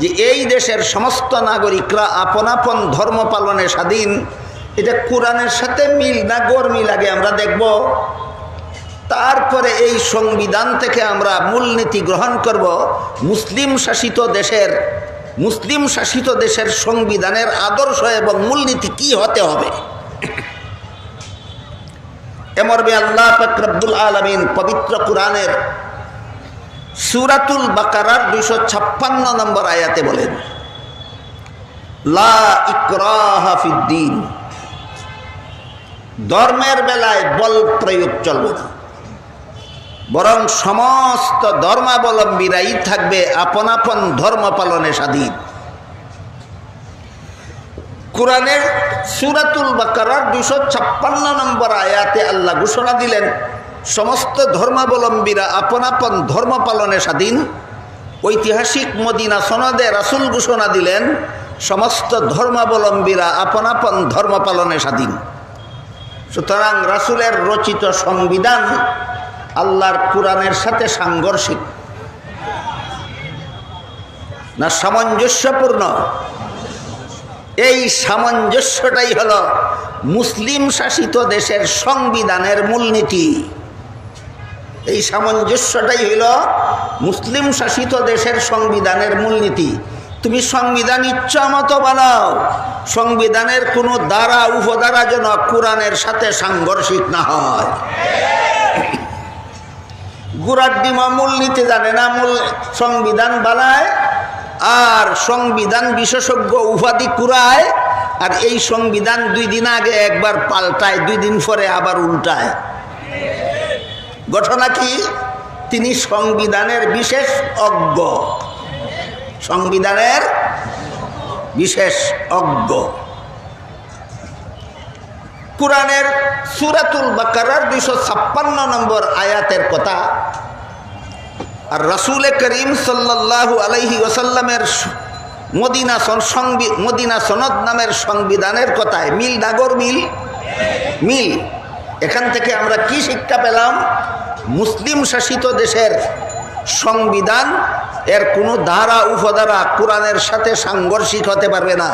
যে এই দেশের সমস্ত নাগরিকরা আপন আপন ধর্ম পালনে স্বাধীন। এটা কোরআনের সাথে মিল না গড় মিল আগে আমরা দেখব, তারপরে এই সংবিধান থেকে আমরা মূলনীতি গ্রহণ করব। মুসলিম শাসিত দেশের সংবিধানের আদর্শ এবং মূলনীতি কি হতে হবে। এমর্মে আল্লাহ পাক রব্বুল আলামিন পবিত্র কোরআনের সূরাতুল বাকারার 256 নম্বর আয়াতে বলেন, লা ইকরাহা ফিদ্দীন, ধর্মের বেলায় বল প্রয়োগ চলবে না, বরং সমস্ত ধর্মাবলম্বীরাই থাকবে আপন আপন ধর্ম পালনে স্বাধীন। কোরআনের সূরাতুল বাকারার 256 নম্বর আয়াতে আল্লাহ ঘোষণা দিলেন সমস্ত ধর্মাবলম্বীরা আপন আপন ধর্ম পালনে স্বাধীন। ঐতিহাসিক মদিনা সনদে রাসূল ঘোষণা দিলেন সমস্ত ধর্মাবলম্বীরা আপন আপন ধর্ম পালনে স্বাধীন। সুতরাং রাসূলের রচিত সংবিধান আল্লাহর কোরআনের সাথে সাংঘর্ষিক না সামঞ্জস্যপূর্ণ? এই সামঞ্জস্যটাই হলো মুসলিম শাসিত দেশের সংবিধানের মূলনীতি। এই সামঞ্জস্যটাই হইল মুসলিম শাসিত দেশের সংবিধানের মূলনীতি। তুমি সংবিধান ইচ্ছা মতো বানাও, সংবিধানের কোনো দ্বারা উপদ্বারা যেন কোরআনের সাথে সাংঘর্ষিক না হয়। গুড়ার ডিমা মূলনীতি জানে না, সংবিধান বানায় আর সংবিধান বিশেষজ্ঞ উপাধি কুড়ায়, আর এই সংবিধান 2 দিন আগে একবার পাল্টায়, 2 দিন পরে আবার উল্টায়। ঘটনা কি? তিনি সংবিধানের বিশেষ অজ্ঞ, সংবিধানের বিশেষ অজ্ঞ। কোরআনের সূরাতুল বাকারার 256 নম্বর আয়াতের কথা আর রাসূল করিম সাল্লাল্লাহু আলাইহি ওয়াসাল্লামের মদিনা সনদ নামের সংবিধানের কথায় মিল নাগর মিল। এখান থেকে আমরা কি শিক্ষা পেলাম? মুসলিম শাসিত দেশের সংবিধান এর কোনো ধারা উপধারা কোরআনের সাথে সাংঘর্ষিক হতে পারবে না।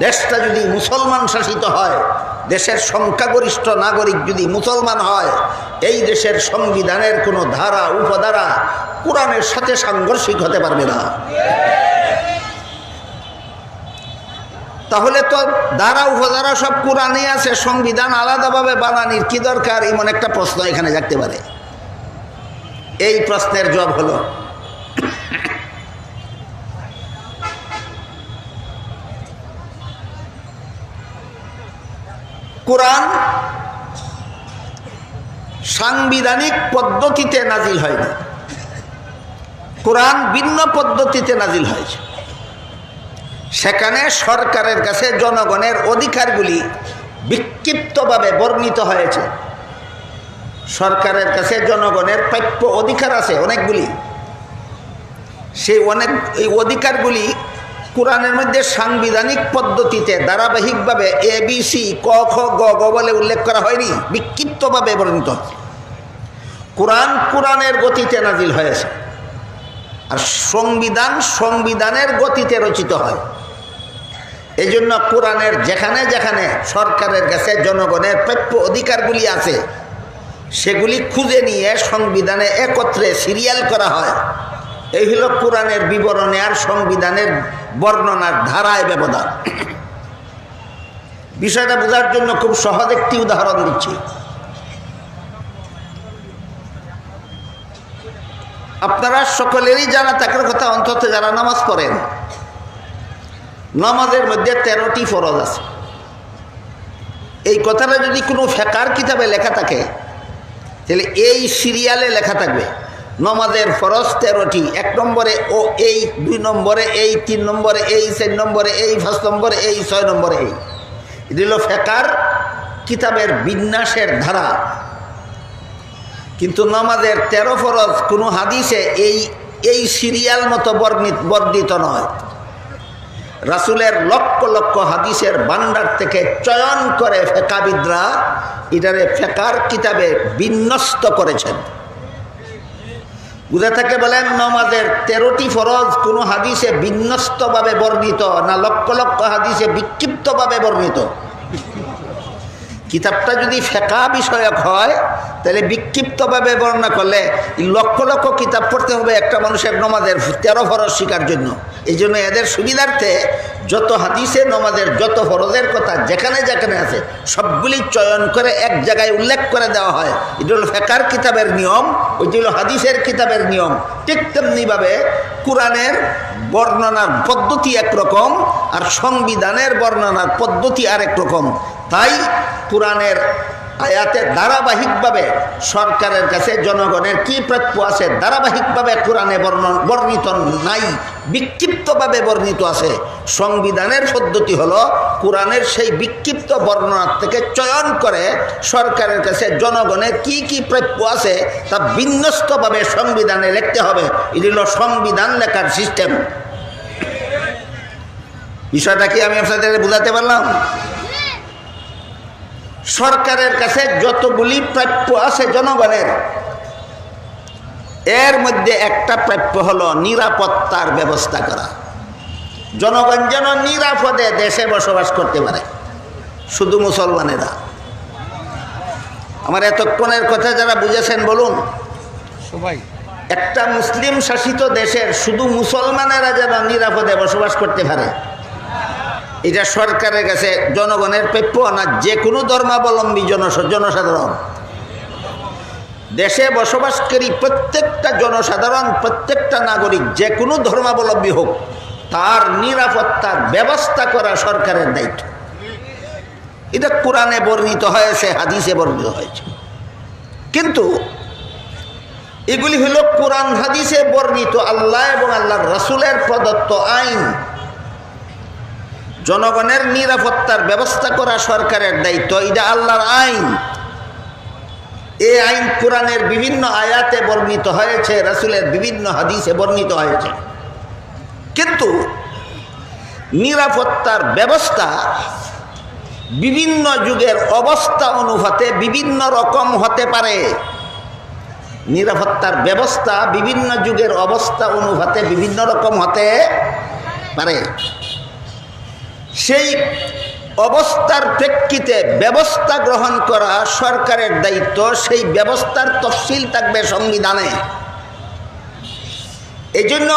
দেশটা যদি মুসলমান শাসিত হয়, দেশের সংখ্যাগরিষ্ঠ নাগরিক যদি মুসলমান হয়, এই দেশের সংবিধানের কোনো ধারা উপধারা কোরআনের সাথে সাংঘর্ষিক হতে পারবে না। তাহলে তো ধারা উপধারা সব কোরআনই আছে, সংবিধান আলাদাভাবে বানানির কি দরকার? এমন একটা প্রশ্ন এখানে জাগতে পারে। এই প্রশ্নের জবাব হলো কোরআন সাংবিধানিক পদ্ধতিতে নাজিল হয়নি, কোরআন ভিন্ন পদ্ধতিতে নাজিল হয়েছে। সেখানে সরকারের কাছে জনগণের অধিকারগুলি বিক্ষিপ্তভাবে বর্ণিত হয়েছে। সরকারের কাছে জনগণের প্রাপ্য অধিকার আছে অনেকগুলি, এই অধিকারগুলি কোরআনের মধ্যে সাংবিধানিক পদ্ধতিতে ধারাবাহিকভাবে ABC ক খ গ গ বলে উল্লেখ করা হয়নি, বিক্ষিপ্তভাবে বর্ণিত। কোরআনের গতিতে নাজিল হয়েছে, আর সংবিধানের গতিতে রচিত হয়। এই জন্য কোরআনের যেখানে যেখানে সরকারের কাছে জনগণের প্রাপ্য অধিকারগুলি আছে সেগুলি খুঁজে নিয়ে সংবিধানে একত্রে সিরিয়াল করা হয়। এই হল কোরআনের বিবরণে আর সংবিধানের বর্ণনার ধারায় ব্যবধান। বিষয়টা বোঝার জন্য খুব সহজ একটি উদাহরণ দিচ্ছি। আপনারা সকলেরই জানা থাকার কথা, অন্তত যারা নামাজ পড়েন, নামাজের মধ্যে 13টি ফরজ আছে। এই কথাটা যদি কোনো ফিকহের কিতাবে লেখা থাকে তাহলে এই সিরিয়ালে লেখা থাকবে নামাজের ফরজ 13টি, 1 নম্বরে ও এই, 2 নম্বরে এই, 3 নম্বরে এই, 4 নম্বরে এই, 5 নম্বরে এই, 6 নম্বরে এই। এটি হলো ফিকহের কিতাবের বিন্যাসের ধারা। কিন্তু নামাজের 13 ফরজ কোনো হাদিসে এই সিরিয়াল মতো বর্ণিত নয়। রাসূলের লক্ষ লক্ষ হাদিসের ভান্ডার থেকে চয়ন করে ফিকহবিদরা এটারে ফিকহের কিতাবে বিন্যস্ত করেছেন। বুঝে থাকে বলেন নামাজের 13টি ফরজ কোনো হাদিসে বিন্যস্তভাবে বর্ণিত না লক্ষ লক্ষ হাদিসে বিক্ষিপ্তভাবে বর্ণিত? কিতাবটা যদি ফিকহ বিষয়ক হয় তাহলে বিক্ষিপ্তভাবে বর্ণনা করলে লক্ষ লক্ষ কিতাব পড়তে হবে একটা মানুষের নামাজের 13 ফরজ শেখার জন্য। এই জন্য এদের সুবিধার্থে যত হাদিসে নামাজের যত ফরজের কথা যেখানে যেখানে আছে সবগুলি চয়ন করে এক জায়গায় উল্লেখ করে দেওয়া হয়। এটা হলো ফিকহের কিতাবের নিয়ম, ওইটি হলো হাদিসের কিতাবের নিয়ম। ঠিক তেমনিভাবে কোরআনের বর্ণনার পদ্ধতি একরকম আর সংবিধানের বর্ণনার পদ্ধতি আরেক রকম। তাই কোরআনের আয়াতে ধারাবাহিকভাবে সরকারের কাছে জনগণের কি প্রাপ্য আছে ধারাবাহিকভাবে কোরআনে বর্ণিত নাই, বিক্ষিপ্তভাবে বর্ণিত আছে। সংবিধানের পদ্ধতি হলো কোরআনের সেই বিক্ষিপ্ত বর্ণনার থেকে চয়ন করে সরকারের কাছে জনগণের কি কি প্রাপ্য আছে তা বিন্যস্তভাবে সংবিধানে লিখতে হবে। এটি হলো সংবিধান লেখার সিস্টেম। বিষয়টা কি আমি আপনাদের বোঝাতে পারলাম? সরকারের কাছে যতগুলি প্রাপ্য আছে জনগণের, এর মধ্যে একটা প্রাপ্য হলো নিরাপত্তার ব্যবস্থা করা। জনগণ যেন নিরাপদে দেশে বসবাস করতে পারে, শুধু মুসলমানেরা। আমার এতক্ষণের কথা যারা বুঝেছেন বলুন, সবাই একটা মুসলিম শাসিত দেশের শুধু মুসলমানেরা যেন নিরাপদে বসবাস করতে পারে, এটা সরকারের কাছে জনগণের প্রাপ্য না যে কোনো ধর্মাবলম্বী জনসাধারণ? দেশে বসবাসকারী প্রত্যেকটা জনসাধারণ, প্রত্যেকটা নাগরিক যে কোনো ধর্মাবলম্বী হোক, তার নিরাপত্তার ব্যবস্থা করা সরকারের দায়িত্ব। এটা কোরআনে বর্ণিত হয়েছে, হাদিসে বর্ণিত হয়েছে। কিন্তু এগুলি হলো কোরআন হাদিসে বর্ণিত আল্লাহ এবং আল্লাহর রাসূলের প্রদত্ত আইন। জনগণের নিরাপত্তার ব্যবস্থা করা সরকারের দায়িত্ব, এটা আল্লাহর আইন। এই আইন কোরআনের বিভিন্ন আয়াতে বর্ণিত হয়েছে, রাসূলের বিভিন্ন হাদিসে বর্ণিত হয়েছে। কিন্তু নিরাপত্তার ব্যবস্থা বিভিন্ন যুগের অবস্থা অনুপাতে বিভিন্ন রকম হতে পারে। নিরাপত্তার ব্যবস্থা বিভিন্ন যুগের অবস্থা অনুপাতে বিভিন্ন রকম হতে পারে। সেই অবস্থার প্রেক্ষিতে ব্যবস্থা গ্রহণ করা সরকারের দায়িত্ব। সেই ব্যবস্থার তফসিল থাকবে সংবিধানে। এজন্য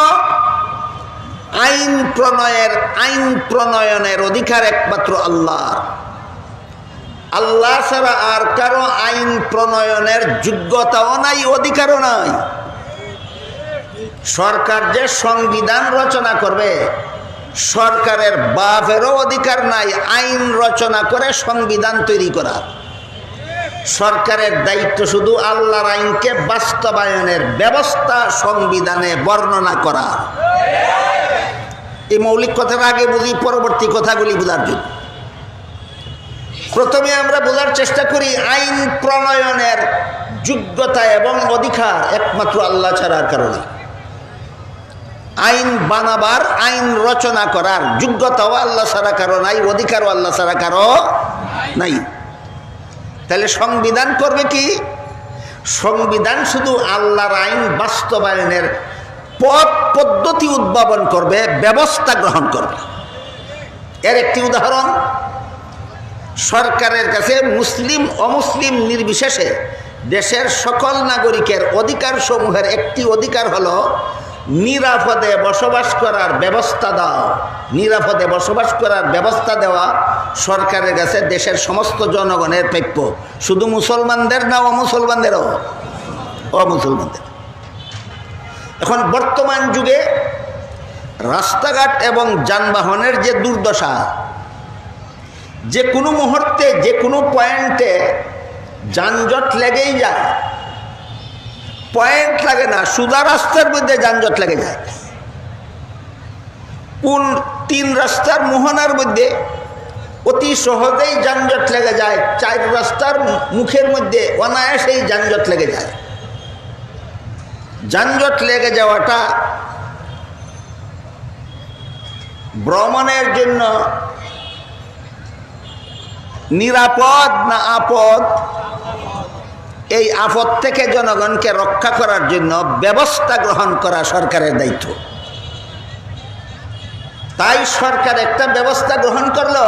আইন প্রণয়নের অধিকার একমাত্র আল্লাহর। আল্লাহ ছাড়া আর কারো আইন প্রণয়নের যোগ্যতাও নাই, অধিকারও নাই। সরকার যে সংবিধান রচনা করবে, সরকারের বাপেরও অধিকার নাই আইন রচনা করে সংবিধান তৈরি করার। সরকারের দায়িত্ব শুধু আল্লাহর আইনকে বাস্তবায়নের ব্যবস্থা সংবিধানে বর্ণনা করা। এই মৌলিক কথাটা আগে বুঝি, পরবর্তী কথাগুলি বোঝার জন্য প্রথমে আমরা বোঝার চেষ্টা করি আইন প্রণয়নের যোগ্যতা এবং অধিকার একমাত্র আল্লাহ ছাড়ার কারণে। আইন বানাবার, আইন রচনা করার যোগ্যতাও আল্লাহ ছাড়া কারো নাই, অধিকারও আল্লাহ ছাড়া কারো নাই। তাহলে সংবিধান করবে কি? সংবিধান শুধু আল্লাহর আইন বাস্তবায়নের পথ পদ্ধতি উদ্ভাবন করবে, ব্যবস্থা গ্রহণ করবে। এর একটি উদাহরণ, সরকারের কাছে মুসলিম অমুসলিম নির্বিশেষে দেশের সকল নাগরিকের অধিকার সমূহের একটি অধিকার হলো নিরাপদে বসবাস করার ব্যবস্থা দাও। নিরাপদে বসবাস করার ব্যবস্থা দেওয়া সরকারের কাছে দেশের সমস্ত জনগণের প্রাপ্য, শুধু মুসলমানদের না, অমুসলমানদেরও, অমুসলমানদের। এখন বর্তমান যুগে রাস্তাঘাট এবং যানবাহনের যে দুর্দশা, যে কোনো মুহূর্তে যে কোনো পয়েন্টে যানজট লেগেই যায়। পয়েন্ট লাগে না, সুদা রাস্তার মধ্যে যানজট লেগে যায়। কোন 3 রাস্তার মোহনার মধ্যে অতি সহজেই যানজট লেগে যায়, 4 রাস্তার মুখের মধ্যে অনায়াসেই যানজট লেগে যায়। যানজট লেগে যাওয়াটা ভ্রমণের জন্য নিরাপদ না আপদ? এই আপদ থেকে জনগণকে রক্ষা করার জন্য ব্যবস্থা গ্রহণ করা সরকারের দায়িত্ব। তাই সরকার একটা ব্যবস্থা গ্রহণ করলো,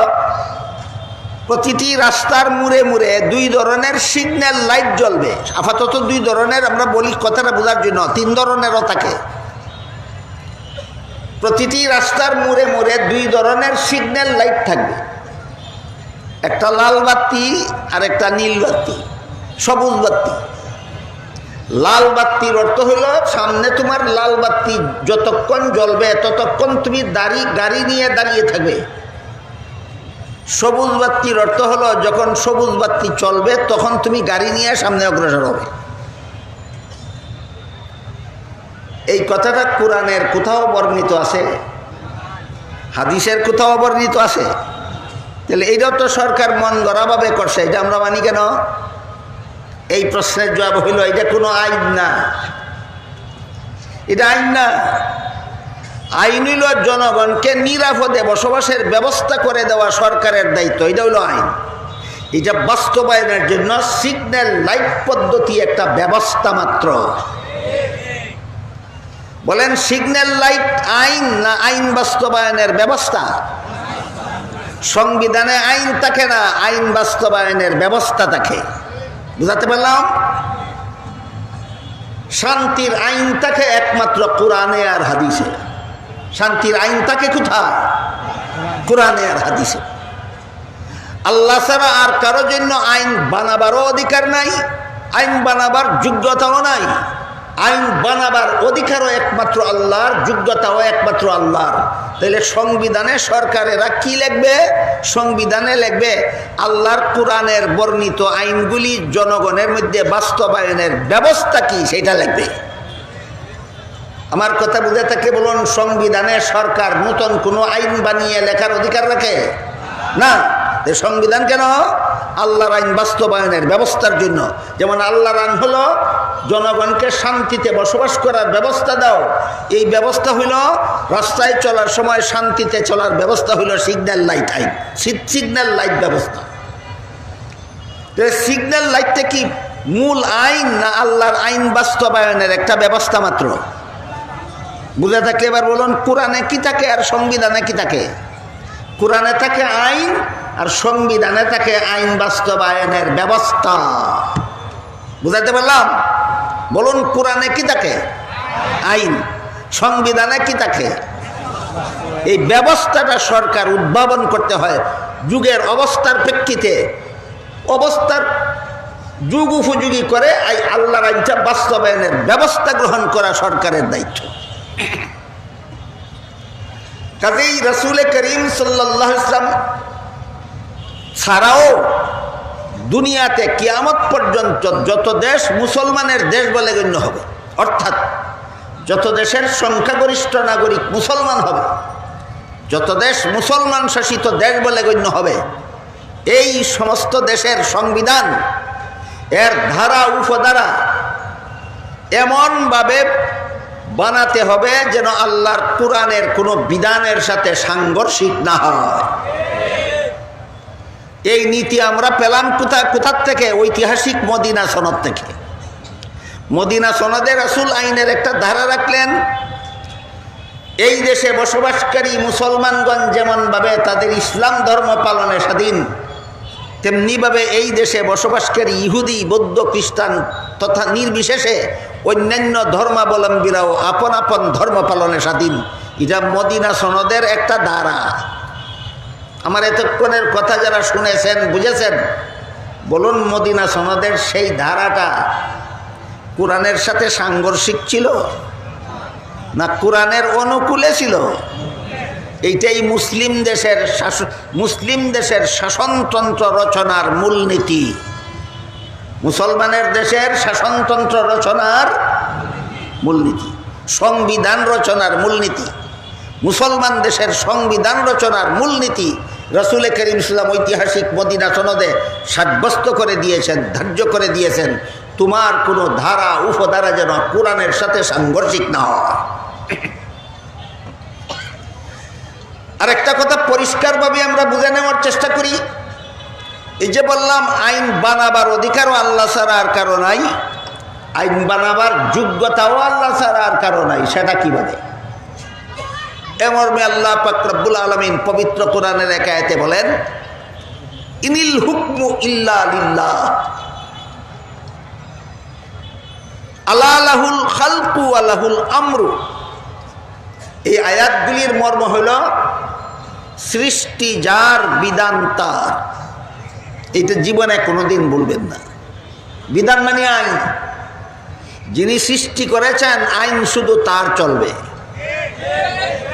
প্রতিটি রাস্তার মুড়ে মুড়ে 2 ধরনের সিগন্যাল লাইট জ্বলবে। আপাতত 2 ধরনের, আমরা বলি কথাটা বোঝার জন্য, 3 ধরনেরও থাকে। প্রতিটি রাস্তার মুড়ে মুড়ে 2 ধরনের সিগন্যাল লাইট থাকবে, একটা লাল বাতি আর একটা নীল বাতি, সবুজ বাতি। লাল বাতির অর্থ হলো সামনে তোমার লাল বাতি যতক্ষণ জ্বলবে ততক্ষণ তুমি গাড়ি নিয়ে দাঁড়িয়ে থাকবে। সবুজ বাতির অর্থ হলো যখন সবুজ বাতি চলবে তখন তুমি গাড়ি নিয়ে সামনে অগ্রসর হবে। এই কথাটা কোরআনের কোথাও বর্ণিত আছে, হাদিসের কোথাও বর্ণিত আছে? তাহলে এইটাও তো সরকার মন গড়াভাবে করছে, এটা আমরা মানি কেন? এই প্রশ্নের জবাব হইল এটা কোনো আইন না, এটা আইন না। আইন হইল জনগণকে নিরাপদে বসবাসের ব্যবস্থা করে দেওয়া সরকারের দায়িত্ব, এটা হইল আইন। এটা বাস্তবায়নের জন্য সিগন্যাল লাইট পদ্ধতি একটা ব্যবস্থা মাত্র। বলেন সিগন্যাল লাইট আইন না আইন বাস্তবায়নের ব্যবস্থা? সংবিধানে আইন থাকে না, আইন বাস্তবায়নের ব্যবস্থা থাকে। বুঝাতে পারলাম? শান্তির আইন থাকে একমাত্র কোরআনে আর হাদিসে। শান্তির আইন থাকে কোথায়? কোরআনে আর হাদিসে। আল্লাহ ছাড়া আর কারো জন্য আইন বানাবারও অধিকার নাই, আইন বানাবার যোগ্যতাও নাই। আইন বানাবার অধিকারও একমাত্র আল্লাহর, যোগ্যতাও একমাত্র আল্লাহর। তাহলে সংবিধানে সরকারেরা কি লিখবে? সংবিধানে লিখবে আল্লাহর কোরআনের বর্ণিত আইনগুলি জনগণের মধ্যে বাস্তবায়নের ব্যবস্থা কি সেটা লিখবে। আমার কথা বুঝে থাকলে বলুন, সংবিধানে সরকার নতুন কোনো আইন বানিয়ে লেখার অধিকার রাখে না। সংবিধান কেন? আল্লাহর আইন বাস্তবায়নের ব্যবস্থার জন্য। যেমন আল্লাহর আইন হলো জনগণকে শান্তিতে বসবাস করার ব্যবস্থা দাও, এই ব্যবস্থা হইল রাস্তায় চলার সময় শান্তিতে চলার ব্যবস্থা হইল সিগন্যাল লাইট আইন, সিগন্যাল লাইট ব্যবস্থা। সিগন্যাল লাইটটা কি মূল আইন না আল্লাহর আইন বাস্তবায়নের একটা ব্যবস্থা মাত্র? বুঝে থাকলে এবার বলুন, কোরআনে কি থাকে আর সংবিধানে কি থাকে? কোরআনে থাকে আইন আর সংবিধানে থাকে আইন বাস্তবায়নের ব্যবস্থা। বুঝাতে পারলাম? বলুন, কোরআনে কি থাকে? আইন। সংবিধানে কি থাকে? এই ব্যবস্থাটা সরকার উদ্ভাবন করতে হয় যুগের অবস্থার প্রেক্ষিতে, অবস্থার যুগ উপযোগী করে আল্লাহর আইনটা বাস্তবায়নের ব্যবস্থা গ্রহণ করা সরকারের দায়িত্ব। কাজেই রাসূল করিম সাল্লাল্লাহু আলাইহি ওয়াসাল্লাম ছাড়াও দুনিয়াতে কিয়ামত পর্যন্ত যত দেশ মুসলমানের দেশ বলে গণ্য হবে, অর্থাৎ যত দেশের সংখ্যাগরিষ্ঠ নাগরিক মুসলমান হবে, যত দেশ মুসলমান শাসিত দেশ বলে গণ্য হবে, এই সমস্ত দেশের সংবিধান এর ধারা উপধারা এমনভাবে বানাতে হবে যেন আল্লাহর কোরআনের কোনো বিধানের সাথে সাংঘর্ষিক না হয়। এই নীতি আমরা পেলাম কোথার থেকে? ঐতিহাসিক মদিনা সনদ থেকে। মদিনা সনদে রাসূল আইনের একটা ধারা রাখলেন, এই দেশে বসবাসকারী মুসলমানগণ যেমনভাবে তাদের ইসলাম ধর্ম পালনে স্বাধীন, তেমনিভাবে এই দেশে বসবাসকারী ইহুদি, বৌদ্ধ, খ্রিস্টান তথা নির্বিশেষে অন্যান্য ধর্মাবলম্বীরাও আপন আপন ধর্ম পালনে স্বাধীন। এটা মদিনা সনদের একটা ধারা। আমার এতক্ষণের কথা যারা শুনেছেন বুঝেছেন, বলুন মদিনা সনদের সেই ধারাটা কোরআনের সাথে সাংঘর্ষিক ছিল না কোরআনের অনুকূলে ছিল? এইটাই মুসলিম দেশের শাসনতন্ত্র রচনার মূলনীতি। মুসলমানের দেশের শাসনতন্ত্র রচনার মূলনীতি, সংবিধান রচনার মূলনীতি, মুসলমান দেশের সংবিধান রচনার মূলনীতি রাসূল করিম সাল্লাল্লাহু আলাইহি ওয়াসাল্লাম ঐতিহাসিক মদিনা সনদে সাব্যস্ত করে দিয়েছেন, ধার্য করে দিয়েছেন। তোমার কোনো ধারা উপধারা যেন কোরআনের সাথে সাংঘর্ষিক না হয়। আরেকটা কথা পরিষ্কারভাবে আমরা বুঝে নেওয়ার চেষ্টা করি। এই যে বললাম আইন বানাবার অধিকারও আল্লাহ ছাড়া আর কারো নাই, আইন বানাবার যোগ্যতাও আল্লাহ ছাড়া আর কারো নাই, সেটা কিভাবে? এমর্মে আল্লাহ পাক রব্বুল আলামিন পবিত্র কোরআনের এক আয়াতে বলেন, ইনিল হুকমু ইল্লা লিল্লাহ আলা লাহুল খালকু ওয়া লাহুল আমরু। এই আয়াতগুলির মর্ম হল সৃষ্টি যার, বিধান তার। এইটা জীবনে কোনোদিন বলবেন না। বিধান মানে আইন। যিনি সৃষ্টি করেছেন আইন শুধু তার চলবে।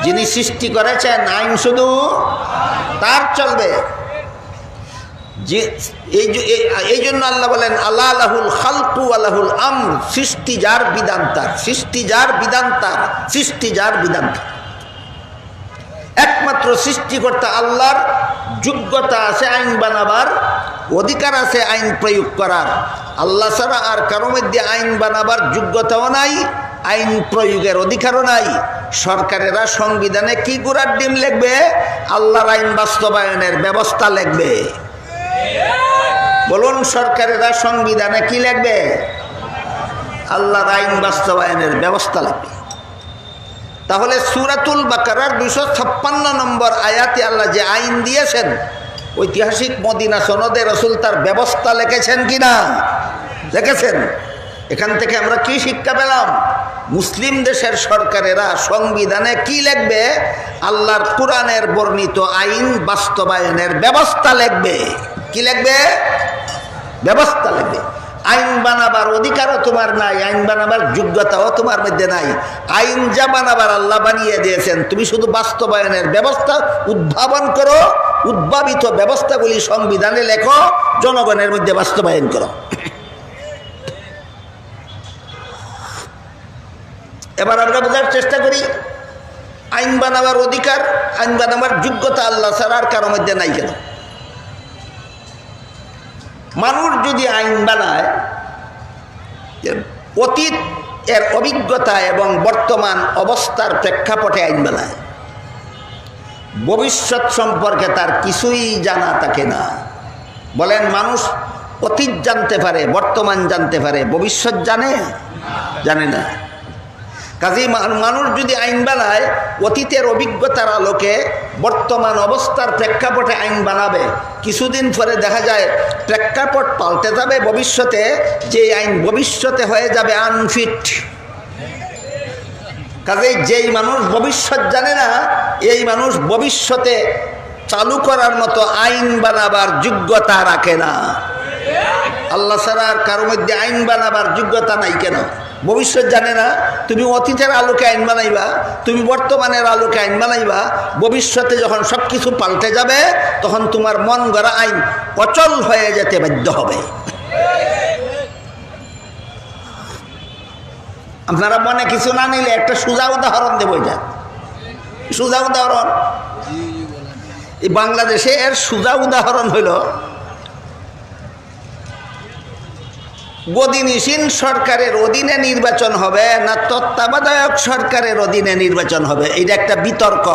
যিনি সৃষ্টি করেছেন আইন শুধু তার চলবে। এই জন্য আল্লাহ বলেন আল্লাহ লাহুল খালকু ওয়া লাহুল আমর, সৃষ্টি যার, বিধান তার। সৃষ্টি যার, বিধান তার। সৃষ্টি যার, বিধান তার। একমাত্র সৃষ্টিকর্তা আল্লাহর যোগ্যতা আছে আইন বানাবার, অধিকার আছে আইন প্রয়োগ করার। আল্লাহ ছাড়া আর কারো মধ্যে আইন বানাবার যোগ্যতাও নাই, আইন প্রয়োগের অধিকারও নাই। সরকারেরা সংবিধানে কি গুড়ার ডিম লিখবে? আল্লাহর আইন বাস্তবায়নের ব্যবস্থা লিখবে। বলুন সরকারেরা সংবিধানে কি লিখবে? আল্লাহর আইন বাস্তবায়নের ব্যবস্থা লিখবে। তাহলে সূরাতুল বাকারার 256 নম্বর আয়াতে আল্লাহ যে আইন দিয়েছেন, ঐতিহাসিক মদিনা সনদে রাসূল তার ব্যবস্থা লিখেছেন কিনা? লিখেছেন। এখান থেকে আমরা কি শিক্ষা পেলাম? মুসলিম দেশের সরকারেরা সংবিধানে কি লিখবে? আল্লাহর কোরআনের বর্ণিত আইন বাস্তবায়নের ব্যবস্থা লিখবে। কি লিখবে? ব্যবস্থা লিখবে। আইন বানাবার অধিকারও তোমার নাই, আইন বানাবার যোগ্যতাও তোমার মধ্যে নাই। আইন যা বানাবার আল্লাহ বানিয়ে দিয়েছেন, তুমি শুধু বাস্তবায়নের ব্যবস্থা উদ্ভাবন করো। উদ্ভাবিত ব্যবস্থাগুলি সংবিধানে লেখো, জনগণের মধ্যে বাস্তবায়ন করো। এবার আমরা বোঝার চেষ্টা করি আইন বানাবার অধিকার, আইন বানাবার যোগ্যতা আল্লাহ ছাড়া আর কারো মধ্যে নাই কেন? মানুষ যদি আইন বানায়, অতীত এর অভিজ্ঞতা এবং বর্তমান অবস্থার প্রেক্ষাপটে আইন বানায়। ভবিষ্যৎ সম্পর্কে তার কিছুই জানা থাকে না। বলেন মানুষ অতীত জানতে পারে, বর্তমান জানতে পারে, ভবিষ্যৎ জানে না। কাজেই মানুষ যদি আইন বানায়, অতীতের অভিজ্ঞতার আলোকে বর্তমান অবস্থার প্রেক্ষাপটে আইন বানাবে। কিছুদিন পরে দেখা যায় প্রেক্ষাপট পাল্টে যাবে, ভবিষ্যতে যে আইন ভবিষ্যতে হয়ে যাবে আনফিট। কাজেই যেই মানুষ ভবিষ্যৎ জানে না, এই মানুষ ভবিষ্যতে চালু করার মতো আইন বানাবার যোগ্যতা রাখে না। আল্লাহ ছাড়া আর কারোর মধ্যে আইন বানাবার যোগ্যতা নাই কেন? ভবিষ্যৎ জানে না। তুমি অতীতের আলোকে আইন বানাইবা, তুমি বর্তমানের আলোকে আইন বানাইবা। ভবিষ্যতে যখন সব কিছু পাল্টে যাবে, তখন তোমার মন গড়া আইন অচল হয়ে যেতে বাধ্য হবে। আপনারা মনে কিছু না নিলে একটা সোজা উদাহরণ দেবো। এটা সোজা উদাহরণ, এই বাংলাদেশে এর সোজা উদাহরণ হইল গদিনিসীন সরকারের অধীনে নির্বাচন হবে না তত্ত্বাবধায়ক সরকারের অধীনে নির্বাচন হবে। এটা একটা বিতর্ক।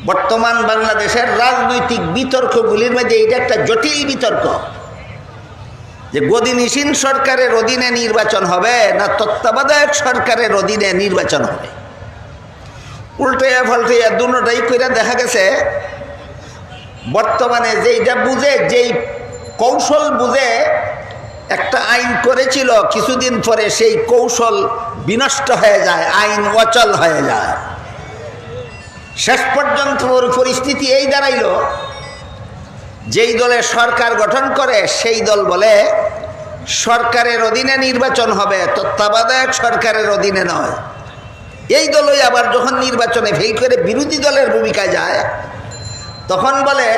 বর্তমান বাংলাদেশের রাজনৈতিক বিতর্কগুলির মধ্যে এটা একটা জটিল বিতর্ক, যে গদিনিসীন সরকারের অধীনে নির্বাচন হবে না তত্ত্বাবধায়ক সরকারের অধীনে নির্বাচন হবে। উল্টাইয়া ফাল্টাইয়া দুটোটাই করে দেখা গেছে বর্তমানে যেইটা বুঝে, যেই কৌশল বুঝে একটা আইন করেছিল, কিছুদিন পরে সেই কৌশল বিনষ্ট হয়ে যায়, আইন অচল হয়ে যায়। শেষ পর্যন্ত ওর পরিস্থিতি এই দাঁড়াইল, যেই দলে সরকার গঠন করে সেই দল বলে সরকারের অধীনে নির্বাচন হবে, তত্ত্বাবধায়ক সরকারের অধীনে নয়। এই দলই আবার যখন নির্বাচনে ফেল করে বিরোধী দলের ভূমিকায় যায়, তখন বলে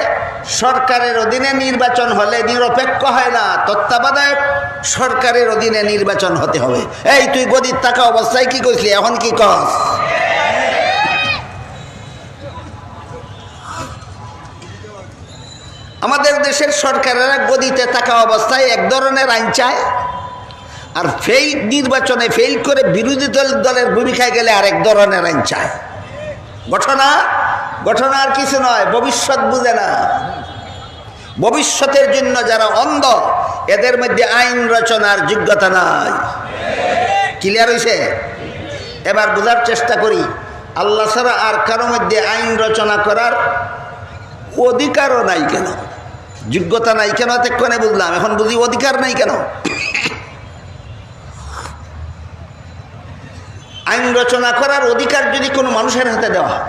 সরকারের অধীনে নির্বাচন হলে নিরপেক্ষ হয় না, তত্ত্বাবধায়ক সরকারের অধীনে নির্বাচন হতে হবে। এই তুই গদির থাকা অবস্থায় কি কইসলি, এখন কি কস? আমাদের দেশের সরকারেরা গদিতে থাকা অবস্থায় এক ধরনের আইন চায়, আর নির্বাচনে ফেল করে বিরোধী দলের ভূমিকায় গেলে আরেক ধরনের আইন চায়। ঘটনা আর কিছু নয়, ভবিষ্যৎ বুঝে না। ভবিষ্যতের জন্য যারা অন্ধ, এদের মধ্যে আইন রচনার যোগ্যতা নাই। ক্লিয়ার হয়েছে? এবার বোঝার চেষ্টা করি, আল্লাহ ছাড়া আর কারো মধ্যে আইন রচনা করার অধিকারও নাই কেন, যোগ্যতা নাই কেন? এতক্ষণে বুঝলাম, এখন বুঝি অধিকার নাই কেন। আইন রচনা করার অধিকার যদি কোনো মানুষের হাতে দেওয়া হয়,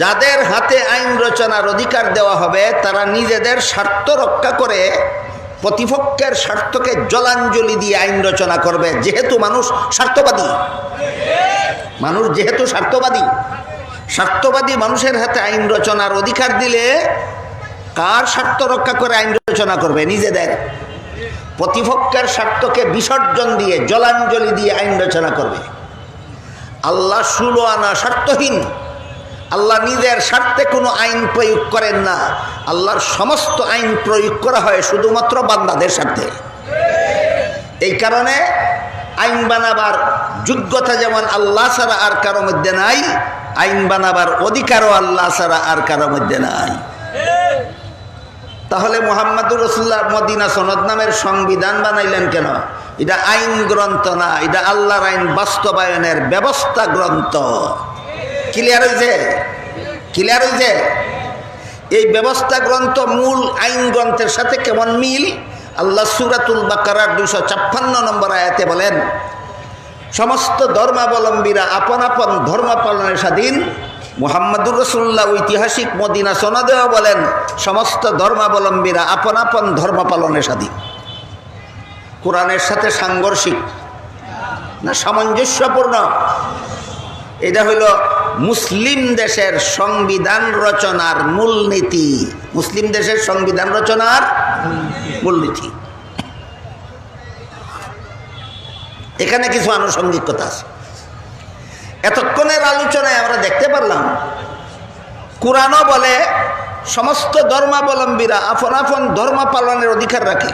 যাদের হাতে আইন রচনার অধিকার দেওয়া হবে তারা নিজেদের স্বার্থ রক্ষা করে প্রতিপক্ষের স্বার্থকে জলাঞ্জলি দিয়ে আইন রচনা করবে, যেহেতু মানুষ স্বার্থবাদী। যেহেতু স্বার্থবাদী মানুষের হাতে আইন রচনার অধিকার দিলে কার স্বার্থ রক্ষা করে আইন রচনা করবে? নিজেদের। প্রতিপক্ষের স্বার্থকে বিসর্জন দিয়ে জলাঞ্জলি দিয়ে আইন রচনা করবে। আল্লাহ 16 আনা স্বার্থহীন, আল্লাহ নিজের স্বার্থে কোনো আইন প্রয়োগ করেন না। আল্লাহর সমস্ত আইন প্রয়োগ করা হয় শুধুমাত্র বান্দাদের স্বার্থে। এই কারণে আইন বানাবার যোগ্যতা যেমন আল্লাহ ছাড়া আর কারো মধ্যে নাই, আইন বানাবার অধিকারও আল্লাহ ছাড়া আর কারো মধ্যে নাই। তাহলে মুহাম্মদুর রাসূলুল্লাহ মদিনা সনদ নামের সংবিধান বানাইলেন কেন? এটা আইন গ্রন্থ না, এটা আল্লাহর আইন বাস্তবায়নের ব্যবস্থা গ্রন্থ। ক্লিয়ার হয়েছে? এই ব্যবস্থা গ্রন্থ মূল আইন গ্রন্থের সাথে কেমন মিল? আল্লাহ সূরাতুল বাকারার 256 নম্বর আয়াতে বলেন, সমস্ত ধর্মাবলম্বীরা আপন আপন ধর্ম পালনের স্বাধীন। মুহাম্মদুর রাসূলুল্লাহ ঐতিহাসিক মদিনা সনদেও বলেন, সমস্ত ধর্মাবলম্বীরা আপন আপন ধর্ম পালনের স্বাধীন। কোরআনের সাথে সাংঘর্ষিক না সামঞ্জস্যপূর্ণ? এটা হইল মুসলিম দেশের সংবিধান রচনার মূলনীতি। মুসলিম দেশের সংবিধান রচনার মূলনীতি। এখানে কিছু আনুষঙ্গিকতা আছে। এতক্ষণের আলোচনায় আমরা দেখতে পারলাম, কোরআনও বলে সমস্ত ধর্মাবলম্বীরা আপন আপন ধর্ম পালনের অধিকার রাখে।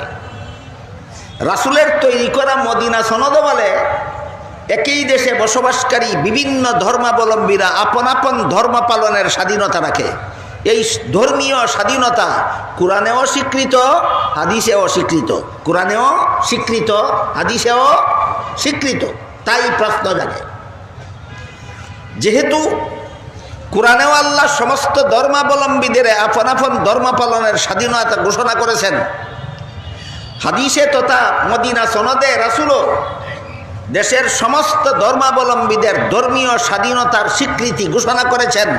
রাসূলের তৈরি করা মদিনা সনদও বলে একই দেশে বসবাসকারী বিভিন্ন ধর্মাবলম্বীরা আপন আপন ধর্ম পালনের স্বাধীনতা রাখে। এই ধর্মীয় স্বাধীনতা কোরআনেও স্বীকৃত, হাদিসেও স্বীকৃত। কোরআনেও স্বীকৃত, হাদিসেও স্বীকৃত। তাই প্রশ্ন জাগে, যেহেতু কোরআনেও আল্লাহ সমস্ত ধর্মাবলম্বীদের আপন আপন ধর্ম পালনের স্বাধীনতা ঘোষণা করেছেন, হাদিসে তথা মদিনা সনদে রাসূলও দেশের সমস্ত ধর্মাবলম্বীদের ধর্মীয় স্বাধীনতার স্বীকৃতি ঘোষণা করেছেন,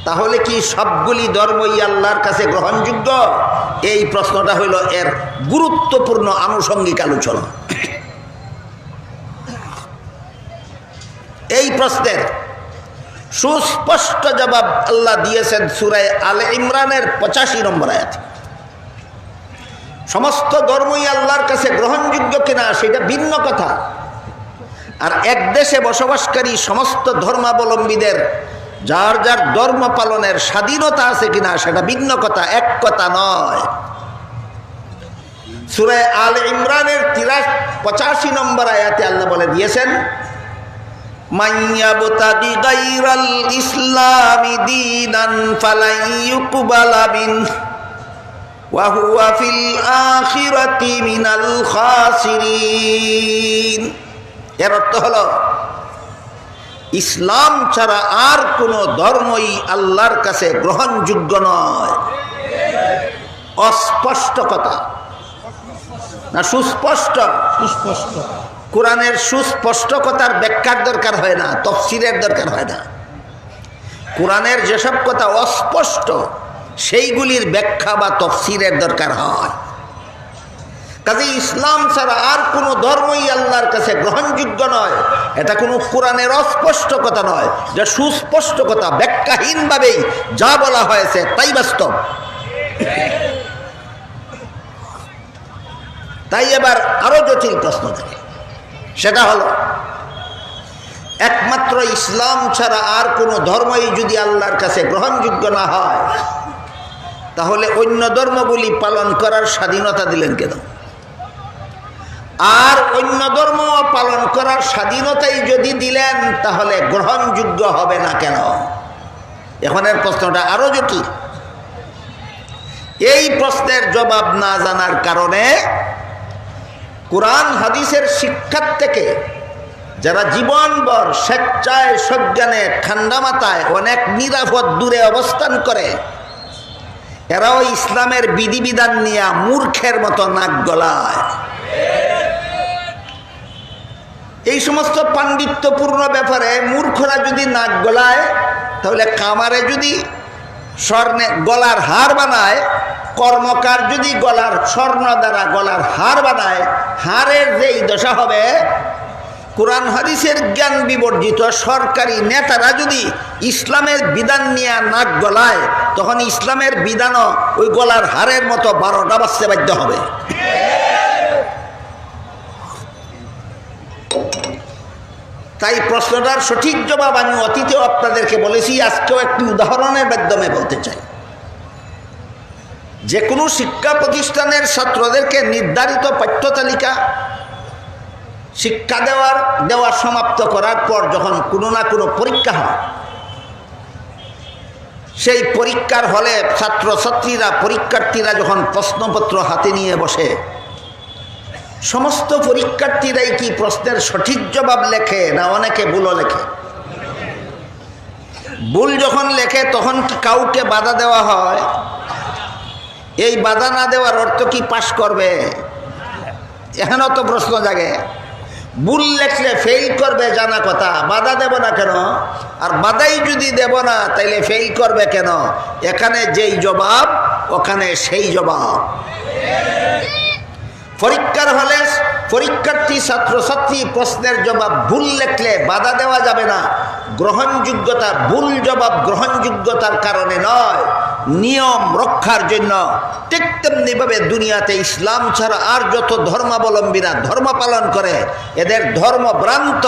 তাহলে কি সবগুলি ধর্মই আল্লাহর কাছে গ্রহণযোগ্য? এই প্রশ্নটা হইল এর গুরুত্বপূর্ণ আনুষঙ্গিক আলোচনা। এই প্রশ্নের সুস্পষ্ট জবাব আল্লাহ দিয়েছেন সূরা আলে ইমরানের 85 নম্বর আয়াতে। সমস্ত ধর্মই আল্লাহর কাছে গ্রহণযোগ্য কিনা সেটা ভিন্ন কথা, আর এক দেশে বসবাসকারী সমস্ত ধর্মাবলম্বীদের যার যার ধর্ম পালনের স্বাধীনতা আছে কিনা সেটা ভিন্ন কথা, এক কথা নয়। সূরা আলে ইমরানের 85 নম্বর আয়াতে আল্লাহ বলে দিয়েছেন, মাইয়াবতাগি গায়রাল ইসলামি দীনান ফালাই ইউকবালা মিনহু ওয়া হুয়া ফিল আখিরাতি মিনাল খাসিরিন। এর অর্থ হলো ইসলাম ছাড়া আর কোনো ধর্মই আল্লাহর কাছে গ্রহণযোগ্য নয়। অস্পষ্ট কথা না সুস্পষ্ট? সুস্পষ্ট। কোরআনের সুস্পষ্ট কথার ব্যাখ্যার দরকার হয় না, তফসিরের দরকার হয় না। কোরআনের যেসব কথা অস্পষ্ট সেইগুলির ব্যাখ্যা বা তফসিরের দরকার হয়। কাজে ইসলাম ছাড়া আর কোনো ধর্মই আল্লাহর কাছে গ্রহণযোগ্য নয়। এটা কোনো কোরআনের অস্পষ্ট কথা নয়, যা সুস্পষ্ট কথা, ব্যাখ্যাহীনভাবেই যা বলা হয়েছে তাই বাস্তব। তাই এবার আরো জটিল প্রশ্ন থাকে, সেটা হলো একমাত্র ইসলাম ছাড়া আর কোনো ধর্মই যদি আল্লাহর কাছে গ্রহণযোগ্য না হয়, তাহলে অন্য ধর্মগুলি পালন করার স্বাধীনতা দিলেন কেন? আর অন্য ধর্ম পালন করার স্বাধীনতাই যদি দিলেন, তাহলে গ্রহণযোগ্য হবে না কেন? এখনের প্রশ্নটা আরো জটিল। এই প্রশ্নের জবাব না জানার কারণে কোরআন হাদিসের শিক্ষার থেকে যারা জীবনভর স্বেচ্ছায় সজ্ঞানে ঠান্ডা মাথায় অনেক নিরাপদ দূরে অবস্থান করে, এরাও ইসলামের বিধিবিধান নিয়ে মূর্খের মতো নাক গলায়। এই সমস্ত পাণ্ডিত্যপূর্ণ ব্যাপারে মূর্খরা যদি নাক গলায়, তাহলে কামারে যদি স্বর্ণে গলার হার বানায়, কর্মকার যদি গলার স্বর্ণ দ্বারা গলার হার বানায়, হারের যেই দশা হবে, কোরআন হাদিসের জ্ঞান বিবর্জিত সরকারি নেতারা যদি ইসলামের বিধান নিয়ে নাক গলায়, তখন ইসলামের বিধানও ওই গলার হারের মতো 12টা বাজতে বাধ্য হবে। তাই প্রশ্নটার সঠিক জবাব আমি অতীতেও আপনাদেরকে বলেছি, আজকেও একটি উদাহরণের মাধ্যমে বলতে চাই। যে কোনো শিক্ষা প্রতিষ্ঠানের ছাত্রদেরকে নির্ধারিত পাঠ্য তালিকা শিক্ষা দেওয়া সমাপ্ত করার পর যখন কোনো না কোনো পরীক্ষা হয়, সেই পরীক্ষার হলে ছাত্রছাত্রীরা পরীক্ষার্থীরা যখন প্রশ্নপত্র হাতে নিয়ে বসে, সমস্ত পরীক্ষার্থীরাই কি প্রশ্নের সঠিক জবাব লেখে না অনেকে ভুলও লেখে? ভুল যখন লেখে তখন কি কাউকে বাধা দেওয়া হয়? এই বাধা না দেওয়ার অর্থ কি পাশ করবে? এখানেও তো প্রশ্ন জাগে। ভুল লেখলে ফেল করবে জানা কথা, বাধা দেব না কেন? আর বাধাই যদি দেব না, তাইলে ফেল করবে কেন? এখানে যেই জবাব ওখানে সেই জবাব। পরীক্ষার হলে পরীক্ষার্থী ছাত্রছাত্রী প্রশ্নের জবাব ভুল লেখলে বাধা দেওয়া যাবে না। গ্রহণযোগ্যতা, ভুল জবাব গ্রহণযোগ্যতার কারণে নয়, নিয়ম রক্ষার জন্য। ঠিক তেমনিভাবে দুনিয়াতে ইসলাম ছাড়া আর যত ধর্মাবলম্বীরা ধর্ম পালন করে, এদের ধর্ম ভ্রান্ত,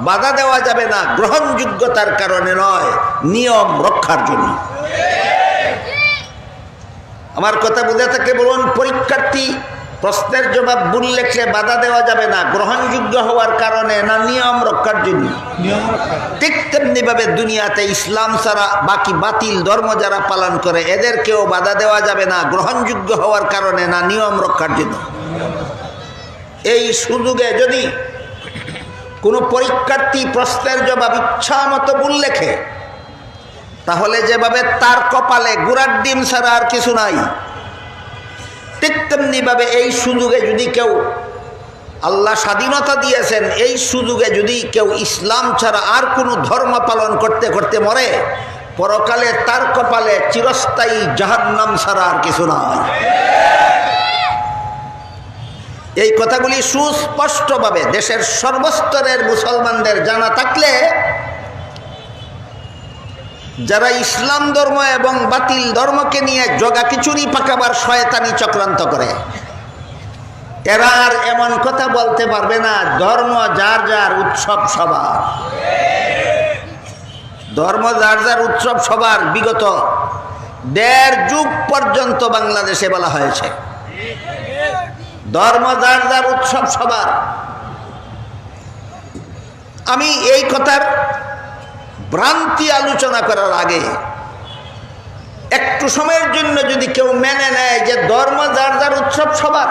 বাধা দেওয়া যাবে না গ্রহণযোগ্যতার কারণে নয়, নিয়ম রক্ষার জন্য। আমার কথা বুঝে থাকলে বলুন, পরীক্ষার্থী প্রশ্নের জবাব ভুল লেখলে বাধা দেওয়া যাবে না গ্রহণযোগ্য হওয়ার কারণে না নিয়ম রক্ষার জন্য? ঠিক তেমনিভাবে দুনিয়াতে ইসলাম ছাড়া বাকি বাতিল ধর্ম যারা পালন করে, এদেরকেও বাধা দেওয়া যাবে না গ্রহণযোগ্য হওয়ার কারণে না নিয়ম রক্ষার জন্য। এই সুযোগে যদি কোনো পরীক্ষার্থী প্রশ্নের জবাব ইচ্ছা মতো ভুল লেখে, তাহলে যেভাবে তার কপালে গুড়ার ডিম ছাড়া আর কিছু নাই, ঠিক তেমনিভাবে এই সুযোগে যদি কেউ, আল্লাহ স্বাধীনতা দিয়েছেন, এই সুযোগে যদি কেউ ইসলাম ছাড়া আর কোনো ধর্ম পালন করতে করতে মরে, পরকালে তার কপালে চিরস্থায়ী জাহান্নাম ছাড়া আর কিছু নয়। এই কথাগুলি সুস্পষ্টভাবে দেশের সর্বস্তরের মুসলমানদের জানা থাকলে, যারা ইসলাম ধর্ম এবং বাতিল ধর্মকে নিয়ে জগাখিচুড়ি পাকাবার শয়তানি চক্রান্ত করে, এরা আর এমন কথা বলতে পারবে না ধর্ম যার যার উৎসব সবার। ধর্ম যার যার উৎসব সবার বিগত 1.5 যুগ পর্যন্ত বাংলাদেশে বলা হয়েছে, ধর্ম যার যার উৎসব সবার। আমি এই কথার ভ্রান্তি আলোচনা করার আগে একটু সময়ের জন্য যদি কেউ মেনে নেয় যে ধর্ম যার যার উৎসব সবার,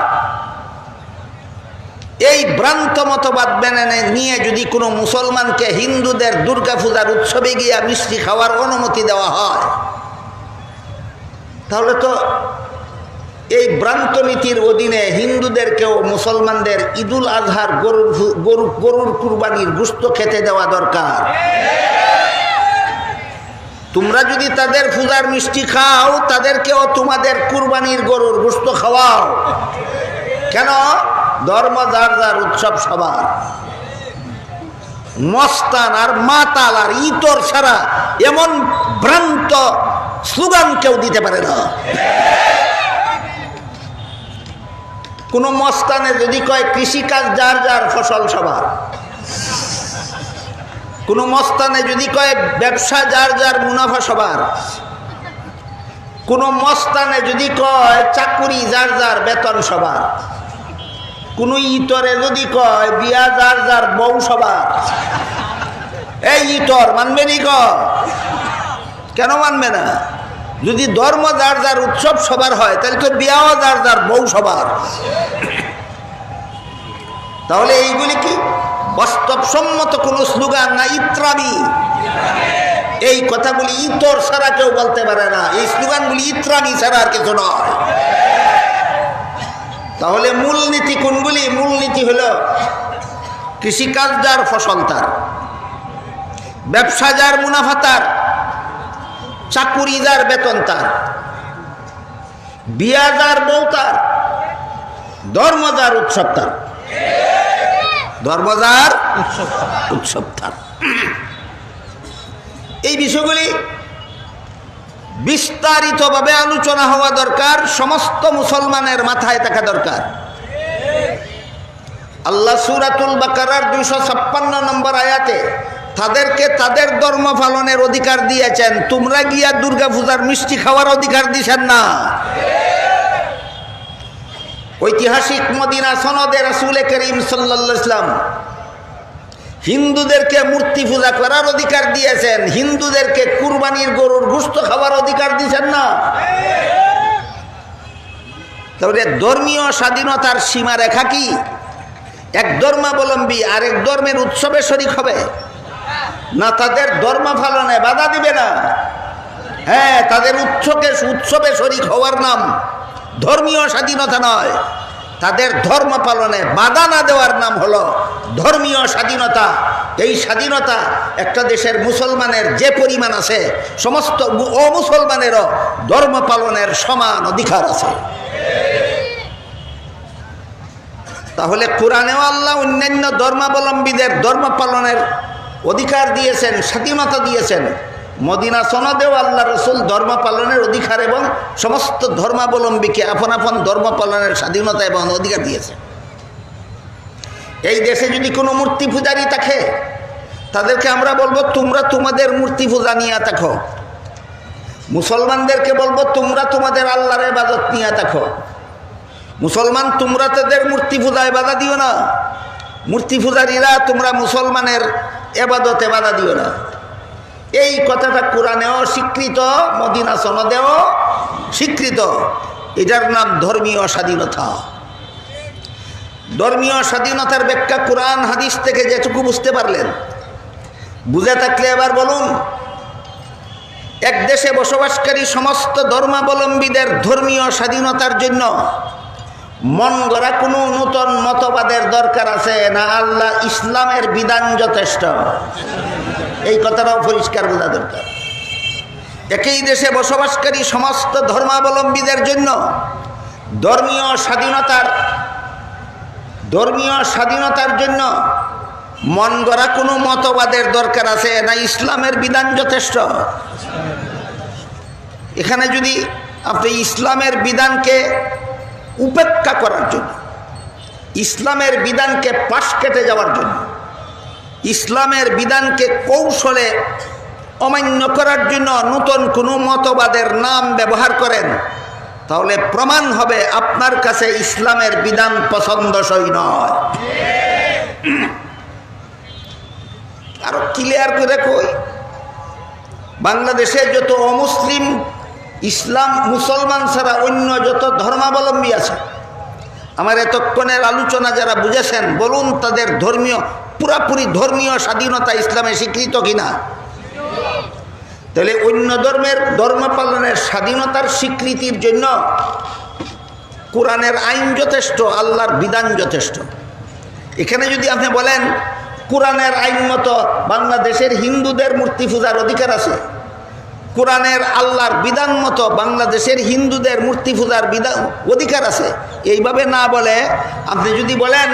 এই ভ্রান্ত মতবাদ মেনে নিয়ে যদি কোনো মুসলমানকে হিন্দুদের দুর্গাপূজার উৎসবে গিয়ে মিষ্টি খাওয়ার অনুমতি দেওয়া হয়, তাহলে তো এই ভ্রান্ত নীতির অধীনে হিন্দুদেরকেও মুসলমানদের ঈদুল আজহার গরুর কুরবানির গোশত খেতে দেওয়া দরকার। তোমরা যদি তাদের পূজার মিষ্টি খাও, তাদেরকেও তোমাদের কুরবানির গরুর গোশত খাওয়াও। কেন? ধর্ম যার যার, উৎসব সবার। মস্তান আর মাতাল আর ইতর ছাড়া এমন ভ্রান্ত স্লোগান কেউ দিতে পারে না। কোন মস্তানে যদি কয় কৃষিকাজ যার যার, ফসল সবার, কোন মস্তানে যদি কয় ব্যবসা যার যার, মুনাফা সবার, কোন মস্তানে যদি কয় চাকুরি যার যার, বেতন সবার, কোন ইতরে যদি কয় বিয়া যার যার, বউ সবার, এই ইতর মানবে নি? কেন মানবে না? যদি ধর্ম যার যার, উৎসব সবার হয়, তাহলে তো বিয়াও যার যার, বউ সবার। তাহলে এইগুলি কি বাস্তবসম্মত কোন স্লোগান না ইত্রামি? এই কথাগুলি ইতর ছাড়া কেউ বলতে পারে না। এই স্লোগানগুলি ইত্রামি ছাড়া আর কিছু নয়। তাহলে মূলনীতি কোনগুলি? মূলনীতি হলো কৃষিকাজ যার, ফসল তার, ব্যবসা যার, মুনাফা তার, চাকুরি যার, বেতন তার, বিয়া যার, বউ তার, ধর্ম যার, উৎসব তার। ধর্ম যার, উৎসব তার। এই বিষয়গুলি বিস্তারিতভাবে আলোচনা হওয়া দরকার, সমস্ত মুসলমানের মাথায় থাকা দরকার। আল্লাহ সূরাতুল বাকারার 256 নম্বর আয়াতে তাদেরকে তাদের ধর্ম পালনের অধিকার দিয়েছেন। তোমরা গিয়া দুর্গা পূজার মিষ্টি খাওয়ার অধিকার দিছেন না। ঐতিহাসিক মদিনা সনদে রাসূল করিম সাল্লাল্লাহু আলাইহি ওয়াসাল্লাম হিন্দুদেরকে মূর্তি পূজা করার অধিকার দিয়েছেন, হিন্দুদেরকে কুরবানির গরুর গোশত খাওয়ার অধিকার দিয়েছেন না। তাহলে ধর্মীয় স্বাধীনতার সীমারেখা কি? এক ধর্মাবলম্বী আরেক ধর্মের উৎসবে শরীক হবে না, তাদের ধর্ম পালনে বাধা দিবে না। হ্যাঁ, তাদের উৎসবে শরীক হওয়ার নাম ধর্মীয় স্বাধীনতা নয়। তাদের ধর্ম পালনে বাধা না দেওয়ার নাম হলো ধর্মীয় স্বাধীনতা। এই স্বাধীনতা একটা দেশের মুসলমানের যে পরিমাণ আছে, সমস্ত অমুসলমানেরও ধর্ম পালনের সমান অধিকার আছে। তাহলে কোরআনেও আল্লাহ অন্যান্য ধর্মাবলম্বীদের ধর্ম পালনের অধিকার দিয়েছেন, স্বাধীনতা দিয়েছেন। মদিনা সনদেও আল্লাহ রসুল ধর্ম পালনের অধিকার এবং সমস্ত ধর্মাবলম্বীকে আপন আপন ধর্ম পালনের স্বাধীনতা এবং অধিকার দিয়েছেন। এই দেশে যদি কোনো মূর্তি পূজারী থাকে, তাদেরকে আমরা বলবো তোমরা তোমাদের মূর্তি পূজা নিয়ে থাকো। মুসলমানদেরকে বলবো তোমরা তোমাদের আল্লাহর ইবাদত নিয়ে থাকো। মুসলমান তোমরা তাদের মূর্তি পূজায় বাধা দিও না। মূর্তি পূজারীরা তোমরা মুসলমানের ইবাদতে বাধা দিও না। এই কথাটা কোরআনেও স্বীকৃত, মদিনা সনদেও স্বীকৃত। এটার নাম ধর্মীয় স্বাধীনতা। ধর্মীয় স্বাধীনতার ব্যাখ্যা কোরআন হাদিস থেকে যেটুকু বুঝতে পারলেন, বুঝে থাকলে এবার বলুন, এক দেশে বসবাসকারী সমস্ত ধর্মাবলম্বীদের ধর্মীয় স্বাধীনতার জন্য মন গড়া কোনো নূতন মতবাদের দরকার আছে না আল্লাহ ইসলামের বিধান যথেষ্ট? এই কথাটাও পরিষ্কার বোঝা দরকার। একই দেশে বসবাসকারী সমস্ত ধর্মাবলম্বীদের জন্য ধর্মীয় স্বাধীনতার জন্য মন গড়া কোনো মতবাদের দরকার আছে না ইসলামের বিধান যথেষ্ট? এখানে যদি আপনি ইসলামের বিধানকে উপেক্ষা করার জন্য, ইসলামের বিধানকে পাশ কেটে যাওয়ার জন্য, ইসলামের বিধানকে কৌশলে অমান্য করার জন্য নতুন কোনো মতবাদের নাম ব্যবহার করেন, তাহলে প্রমাণ হবে আপনার কাছে ইসলামের বিধান পছন্দসই নয়। আরো ক্লিয়ার করে কই, বাংলাদেশে যত অমুসলিম, ইসলাম মুসলমান ছাড়া অন্য যত ধর্মাবলম্বী আছে, আমার এতক্ষণের আলোচনা যারা বুঝেছেন, বলুন তাদের পুরাপুরি ধর্মীয় স্বাধীনতা ইসলামে স্বীকৃত কিনা? তাহলে অন্য ধর্মের ধর্ম পালনের স্বাধীনতার স্বীকৃতির জন্য কোরআনের আইন যথেষ্ট, আল্লাহর বিধান যথেষ্ট। এখানে যদি আপনি বলেন কোরআনের আইন মতো বাংলাদেশের হিন্দুদের মূর্তি পূজার অধিকার আছে, কোরআনের আল্লাহর বিধান মতো বাংলাদেশের হিন্দুদের মূর্তি পূজার বিধান অধিকার আছে, এইভাবে না বলে আপনি যদি বলেন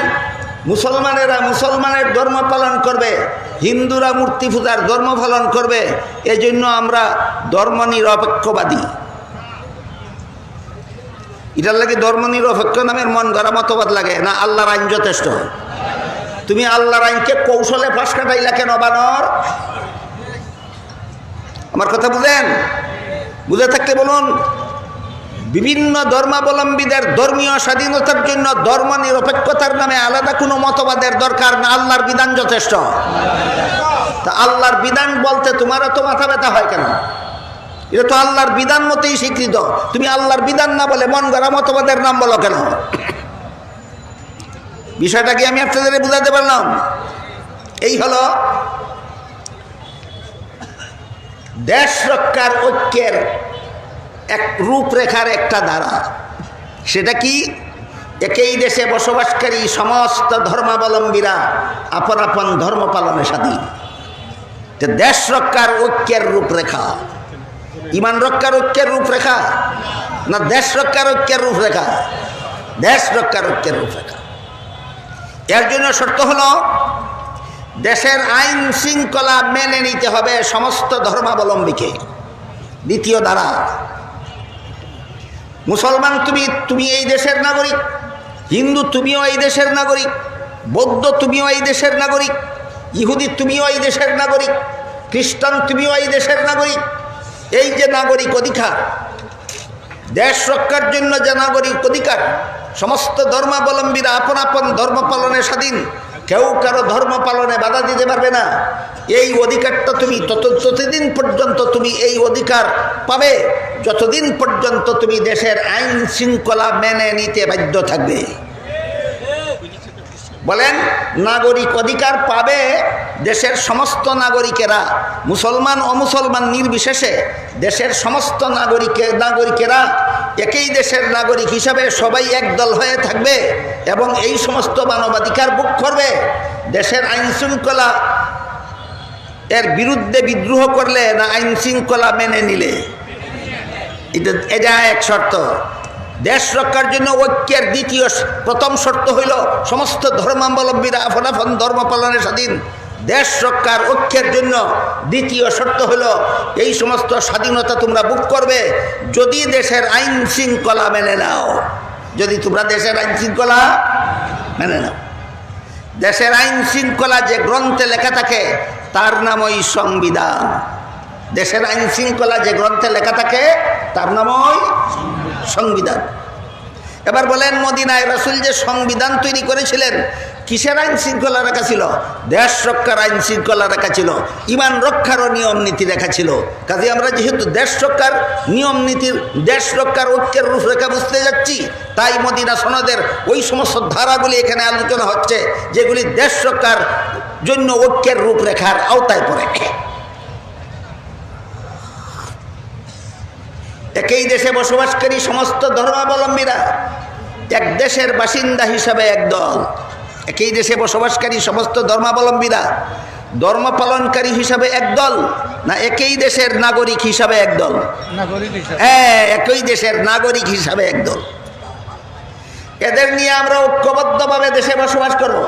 মুসলমানেরা মুসলমানের ধর্ম পালন করবে, হিন্দুরা মূর্তি পূজার ধর্ম পালন করবে, এজন্য আমরা ধর্ম নিরপেক্ষবাদী, এটার লাগে ধর্ম নিরপেক্ষ নামের মন গড়া মতবাদ লাগে না? আল্লাহর আইন যথেষ্ট। তুমি আল্লাহর আইনকে কৌশলে ফাঁস কাটাইলা কেন বানর? আমার কথা বুঝেন? বুঝে থাকতে বলুন। বিভিন্ন ধর্মাবলম্বীদের ধর্মীয় স্বাধীনতার জন্য ধর্ম নিরপেক্ষতার নামে আলাদা কোনো মতবাদের দরকার না, আল্লাহর বিধান যথেষ্ট। তা আল্লাহর বিধান বলতে তোমার তো মাথা ব্যথা হয় কেন? এটা তো আল্লাহর বিধান মতেই স্বীকৃত, তুমি আল্লাহর বিধান না বলে মন গড়া মতবাদের নাম বলো কেন? বিষয়টা কি আমি আপনাদের বুঝাতে পারলাম? এই হলো দেশ রক্ষার ঐক্যের এক রূপরেখার একটা ধারা। সেটা কি? একই দেশে বসবাসকারী সমস্ত ধর্মাবলম্বীরা আপন আপন ধর্ম পালনে স্বাধীন। দেশ রক্ষার ঐক্যের রূপরেখা, ইমান রক্ষার ঐক্যের রূপরেখা না দেশ রক্ষার ঐক্যের রূপরেখা? দেশ রক্ষার ঐক্যের রূপরেখা। এর জন্য শর্ত হলো দেশের আইন শৃঙ্খলা মেনে নিতে হবে সমস্ত ধর্মাবলম্বীকে। দ্বিতীয় ধারা, মুসলমান তুমি এই দেশের নাগরিক, হিন্দু তুমিও এই দেশের নাগরিক, বৌদ্ধ তুমিও এই দেশের নাগরিক, ইহুদি তুমিও এই দেশের নাগরিক, খ্রিস্টান তুমিও এই দেশের নাগরিক। এই যে নাগরিক অধিকার, দেশ রক্ষার জন্য যে নাগরিক অধিকার, সমস্ত ধর্মাবলম্বীরা আপন আপন ধর্ম পালনে স্বাধীন, কেউ কারো ধর্ম পালনে বাধা দিতে পারবে না। এই অধিকারটা তুমি ততদিন পর্যন্ত তুমি এই অধিকার পাবে যতদিন পর্যন্ত তুমি দেশের আইন শৃঙ্খলা মেনে নিতে বাধ্য থাকবে। বলেন নাগরিক অধিকার পাবে দেশের সমস্ত নাগরিকেরা, মুসলমান অমুসলমান নির্বিশেষে দেশের সমস্ত নাগরিকেরা একই দেশের নাগরিক হিসাবে সবাই একদল হয়ে থাকবে এবং এই সমস্ত মানবাধিকার ভোগ করবে। দেশের আইন শৃঙ্খলা এর বিরুদ্ধে বিদ্রোহ করলে না আইন শৃঙ্খলা মেনে নিলে, এটা এক শর্ত। দেশ রক্ষার জন্য ঐক্যের প্রথম শর্ত হইল সমস্ত ধর্মাবলম্বীরা আপন আপন ধর্ম পালনে স্বাধীন। দেশ রক্ষার ঐক্যের জন্য দ্বিতীয় শর্ত হলো এই সমস্ত স্বাধীনতা তোমরা ভোগ করবে যদি দেশের আইন শৃঙ্খলা মেনে নাও। যদি তোমরা দেশের আইন শৃঙ্খলা মেনে নাও। দেশের আইন শৃঙ্খলা যে গ্রন্থে লেখা থাকে তার নামই সংবিধান। দেশের আইন শৃঙ্খলা যে গ্রন্থে লেখা থাকে তার নামই সংবিধান। এবার বলেন মদিনায় রাসূল যে সংবিধান তৈরি করেছিলেন কিসের আইন শৃঙ্খলা রাখা ছিল? দেশ রক্ষার আইন শৃঙ্খলা রাখা ছিল, ইমান রক্ষারও নিয়ম নীতি রাখা ছিল। কাজে আমরা যেহেতু দেশ রক্ষার নিয়ম নীতির, দেশ রক্ষার ঐক্যের রূপরেখা বুঝতে যাচ্ছি, তাই মদিনা সনদের ওই সমস্ত ধারাগুলি এখানে আলোচনা হচ্ছে যেগুলি দেশ রক্ষার জন্য ঐক্যের রূপরেখার আওতায় পড়ে। একই দেশে বসবাসকারী সমস্ত ধর্মাবলম্বীরা এক দেশের বাসিন্দা হিসাবে একদল। একই দেশে বসবাসকারী সমস্ত ধর্মাবলম্বীরা ধর্ম পালনকারী হিসাবে একদল না একই দেশের নাগরিক হিসাবে একদল? হ্যাঁ, একই দেশের নাগরিক হিসাবে একদল। এদের নিয়ে আমরা ঐক্যবদ্ধভাবে দেশে বসবাস করব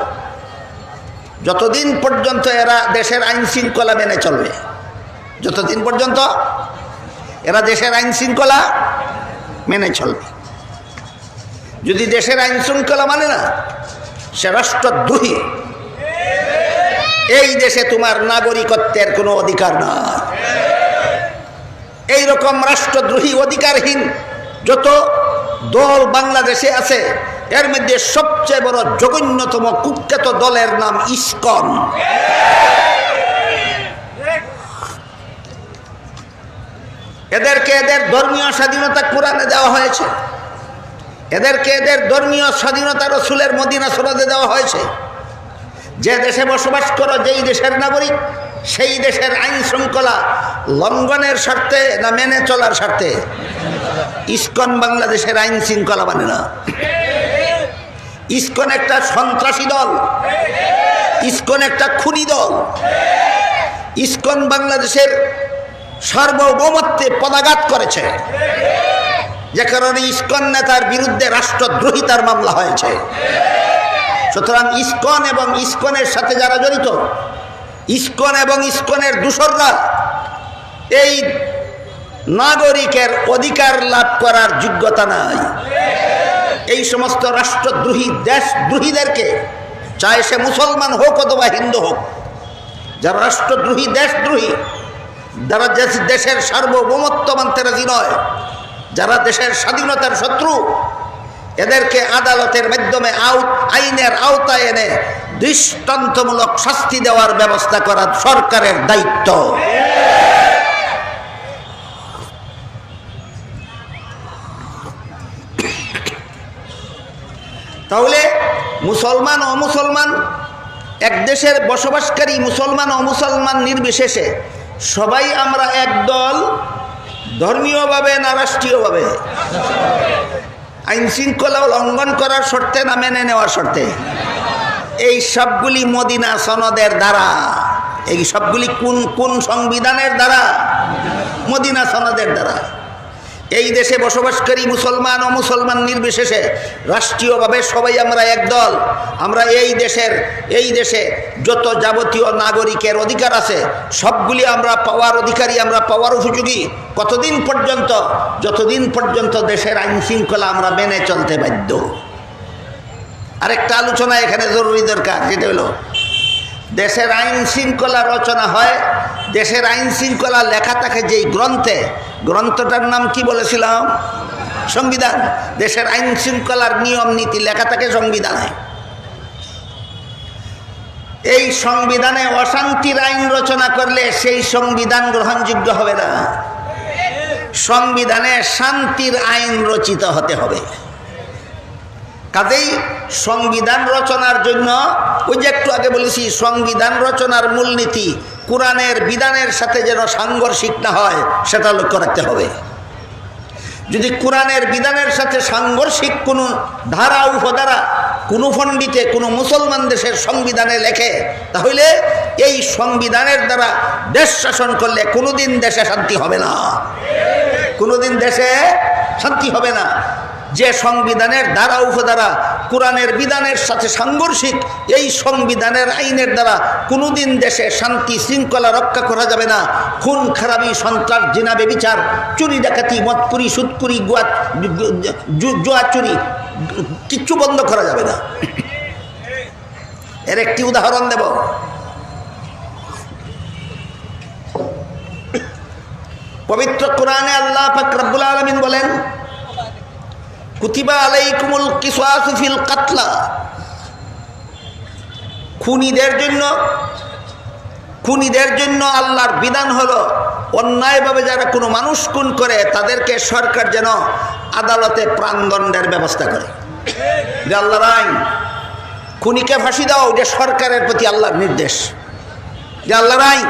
যতদিন পর্যন্ত এরা দেশের আইন শৃঙ্খলা মেনে চলবে। যতদিন পর্যন্ত এরা দেশের আইন শৃঙ্খলা মেনে চলবে। যদি দেশের আইন শৃঙ্খলা মানে না, সে রাষ্ট্রদ্রোহী। এই দেশে তোমার নাগরিকত্বের কোনো অধিকার নাই। এই রকম রাষ্ট্রদ্রোহী অধিকারহীন যত দল বাংলাদেশে আছে এর মধ্যে সবচেয়ে বড় জঘন্যতম কুখ্যাত দলের নাম ইসকন। এদেরকে এদের ধর্মীয় স্বাধীনতা কোরআনে দেওয়া হয়েছে, এদেরকে এদের ধর্মীয় স্বাধীনতা রাসূলের মদিনা সনদে দেওয়া হয়েছে। যে দেশে বসবাস করো, যেই দেশের নাগরিক, সেই দেশের আইন শৃঙ্খলা লঙ্ঘনের স্বার্থে না মেনে চলার স্বার্থে? ইসকন বাংলাদেশের আইন শৃঙ্খলা মানে না। ইসকন একটা সন্ত্রাসী দল, ইসকন একটা খুনি দল। ইসকন বাংলাদেশের সার্বভৌমত্বে পদাঘাত করেছে, যে কারণে ইসকন নেতার বিরুদ্ধে রাষ্ট্রদ্রোহিতার মামলা হয়েছে। সুতরাং ইসকন এবং ইসকনের সাথে যারা জড়িত, ইসকন এবং ইসকনের দূষররা এই নাগরিকের অধিকার লাভ করার যোগ্যতা নাই। এই সমস্ত রাষ্ট্রদ্রোহী দেশদ্রোহীদেরকে, চাहे সে মুসলমান হোক অথবা হিন্দু হোক, যারা রাষ্ট্রদ্রোহী দেশদ্রোহী, যারা দেশের সার্বভৌমত্ব মানতে রাজি নয়, যারা দেশের স্বাধীনতার শত্রু, এদেরকে আদালতের মাধ্যমে আইনের আওতায় এনে দৃষ্টান্তমূলক শাস্তি দেওয়ার ব্যবস্থা করা সরকারের দায়িত্ব। তাহলে মুসলমান ও মুসলমান, এক দেশের বসবাসকারী মুসলমান ও মুসলমান নির্বিশেষে সবাই আমরা এক দল, ধর্মীয়ভাবে না রাষ্ট্রীয়ভাবে? আইন শৃঙ্খলা লঙ্ঘন করার শর্তে না মেনে নেওয়ার শর্তে? এই সবগুলি মদিনা সনদের দ্বারা। এই সবগুলি কোন কোন সংবিধানের দ্বারা? মদিনা সনদের দ্বারা। এই দেশে বসবাসকারী মুসলমান ও মুসলমান নির্বিশেষে রাষ্ট্রীয়ভাবে সবাই আমরা এক দল। আমরা এই দেশে যত যাবতীয় নাগরিকের অধিকার আছে সবগুলি আমরা পাওয়ার অধিকারী, আমরা পাওয়ার উপযোগী। কতদিন পর্যন্ত? যতদিন পর্যন্ত দেশের আইন শৃঙ্খলা আমরা মেনে চলতে বাধ্য। আরেকটা আলোচনা এখানে জরুরি দরকার, যেটা হলো দেশের আইন শৃঙ্খলা রচনা হয়, দেশের আইন শৃঙ্খলা লেখা থাকে যেই গ্রন্থে, গ্রন্থটার নাম কি বলেছিলাম? সংবিধান। দেশের আইন শৃঙ্খলার নিয়ম নীতি লেখা থাকে সংবিধানে। এই সংবিধানে অশান্তির আইন রচনা করলে সেই সংবিধান গ্রহণযোগ্য হবে না। সংবিধানে শান্তির আইন রচিত হতে হবে। কাজেই সংবিধান রচনার জন্য, ওই যে একটু আগে বলেছি, সংবিধান রচনার মূলনীতি কোরআনের বিধানের সাথে যেন সাংঘর্ষিক না হয় সেটা লক্ষ্য রাখতে হবে। যদি কোরআনের বিধানের সাথে সাংঘর্ষিক কোনো ধারা উপধারা কোনো পণ্ডিতে কোনো মুসলমান দেশের সংবিধানে লেখে, তাহলে এই সংবিধানের দ্বারা দেশ শাসন করলে কোনোদিন দেশে শান্তি হবে না, কোনোদিন দেশে শান্তি হবে না। যে সংবিধানের দ্বারা উপধারা কোরআনের বিধানের সাথে সাংঘর্ষিক, এই সংবিধানের আইনের দ্বারা কোনোদিন দেশে শান্তি শৃঙ্খলা রক্ষা করা যাবে না। খুন খারাপি, সন্ত্রাস, জিনা, ব্যভিচার, চুরি ডাকাতি, মদপুরি, সুদপুরি, জুয়া চুরি কিচ্ছু বন্ধ করা যাবে না। এর একটি উদাহরণ দেব। পবিত্র কোরআনে আল্লাহ পাক রব্বুল আলামিন বলেন, কুতিবা আলাইকুমুল কিসাসু ফিল কাতলা। খুনিদের জন্য আল্লাহর বিধান হলো অন্যায়ভাবে যারা কোনো মানুষ খুন করে তাদেরকে সরকার যেন আদালতে প্রাণদণ্ডের ব্যবস্থা করে। এটা আল্লাহর আইন। খুনিকে ফাঁসি দাও, যে সরকারের প্রতি আল্লাহর নির্দেশ, যে আল্লাহর আইন।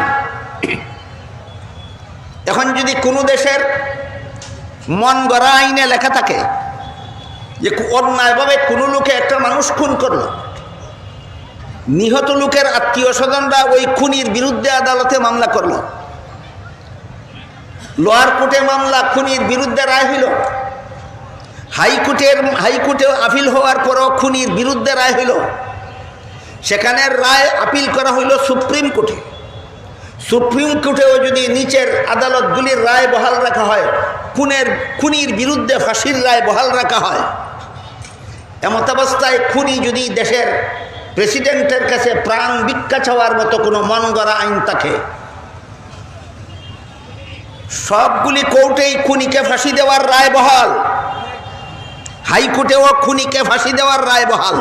এখন যদি কোনো দেশের মন গড়া আইনে লেখা থাকে যে অন্যায়ভাবে কোনো লোকে একটা মানুষ খুন করলো, নিহত লোকের আত্মীয় স্বজনরা ওই খুনির বিরুদ্ধে আদালতে মামলা করলো, লোয়ার কোর্টে মামলা, খুনির বিরুদ্ধে রায় হইল, হাইকোর্টে আপিল হওয়ার পরও খুনির বিরুদ্ধে রায় হইল, সেখানের রায় আপিল করা হইল সুপ্রিম কোর্টে। সুপ্রিম কোর্টেও যদি নিচের আদালতগুলির রায় বহাল রাখা হয়, খুনির বিরুদ্ধে ফাঁসির রায় বহাল রাখা হয়, এমতাবস্থায় খুনি যদি দেশের প্রেসিডেন্টের কাছে প্রাণ ভিক্ষা চাওয়ার মতো কোনো মন গড়া আইন থাকে, সবগুলি কোর্টেই খুনিকে ফাঁসি দেওয়ার রায় বহাল, হাইকোর্টেও খুনিকে ফাঁসি দেওয়ার রায় বহাল,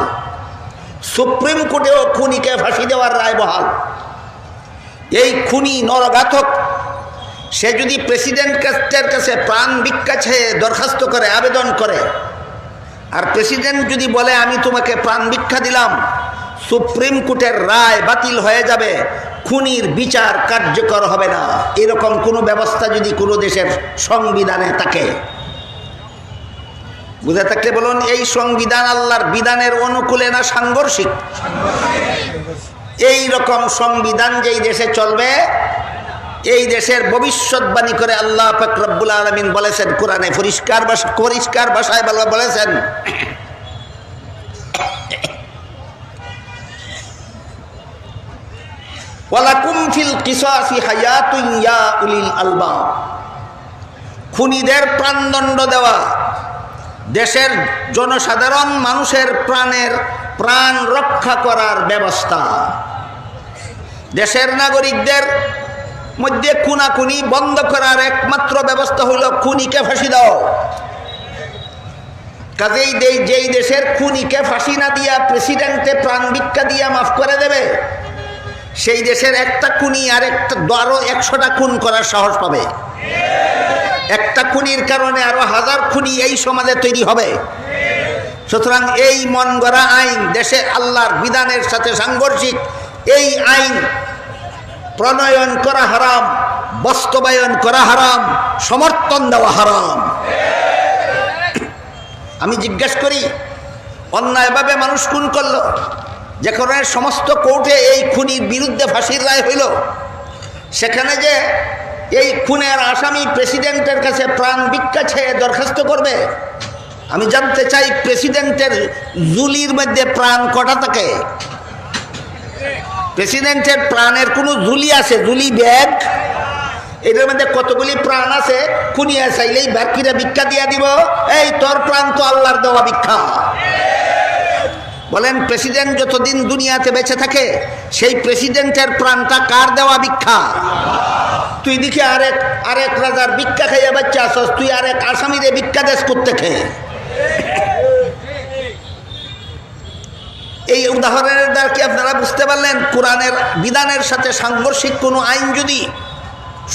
সুপ্রিম কোর্টেও খুনিকে ফাঁসি দেওয়ার রায় বহাল। এই খুনি নরঘাতক, সে যদি প্রেসিডেন্টের কাছে প্রাণ ভিক্ষা চেয়ে দরখাস্ত করে, আবেদন করে, আর প্রেসিডেন্ট যদি বলে আমি তোমাকে প্রাণ ভিক্ষা দিলাম, সুপ্রিম কোর্টের রায় বাতিল হয়ে যাবে, খুনির বিচার কার্যকর হবে না। এরকম কোনো ব্যবস্থা যদি কোনো দেশের সংবিধানে থাকে, বুঝে থাকলে বলুন, এই সংবিধান আল্লাহর বিধানের অনুকূলে না সাংঘর্ষিক? এই রকম সংবিধান যেই দেশে চলবে, এই দেশের ভবিষ্যৎবাণী করে আল্লাহ পাক রব্বুল আলামিন বলেছেন কোরআনে, পরিষ্কার ভাষায় বলেছেন, ওয়ালাকুম ফিল কিসাসি হায়াতুন ইয়া উলিল আলবাব। খুনিদের প্রাণদণ্ড দেওয়া, দেশের জনসাধারণ মানুষের প্রাণ রক্ষা করার ব্যবস্থা। দেশের নাগরিকদের মধ্যে খুনাখুনি বন্ধ করার একমাত্র ব্যবস্থা হইল খুনিকে ফাঁসি দাও। কাজেই যেই দেশের খুনিকে ফাঁসি না দিয়া প্রেসিডেন্টে প্রাণ ভিক্ষা দিয়া মাফ করে দেবে, সেই দেশের একটা খুনি আরো 100টা খুন করার সাহস পাবে। একটা খুনির কারণে আরো 1000 খুনি এই সমাজে তৈরি হবে। সুতরাং এই মন গড়া আইন, দেশে আল্লাহর বিধানের সাথে সাংঘর্ষিক এই আইন প্রণয়ন করা হারাম, বাস্তবায়ন করা হারাম, সমর্থন দেওয়া হারাম। আমি জিজ্ঞাসা করি, অন্যায়ভাবে মানুষ খুন করলো, যেখানে সমস্ত কোর্টে এই খুনির বিরুদ্ধে ফাঁসির রায় হইল, সেখানে যে এই খুনের আসামি প্রেসিডেন্টের কাছে প্রাণ ভিক্ষা চেয়ে দরখাস্ত করবে, আমি জানতে চাই প্রেসিডেন্টের জুলির মধ্যে প্রাণ কটা থাকে? প্রেসিডেন্টের প্রাণের কোনো জুলি আছে? জুলি ব্যাগ, এটার মধ্যে কতগুলি প্রাণ আছে? খুনিয়া চাইলেই বাকিরা ভিক্ষা দিয়া দিব, এই তোর প্রাণ তো আল্লাহর দেওয়া ভিক্ষা। বলেন, প্রেসিডেন্ট যতদিন দুনিয়াতে বেঁচে থাকে সেই প্রেসিডেন্টের প্রাণটা কার দেওয়া ভিক্ষা? তুই দেখি আরেক রাজার ভিক্ষা খাইয়া বাচ্চা আসস, তুই আরেক আসামিরে ভিক্ষা দেশ করতে খেয়ে। এই উদাহরণের দ্বারা কি আপনারা বুঝতে পারলেন কোরআনের বিধানের সাথে সাংঘর্ষিক কোনো আইন যদি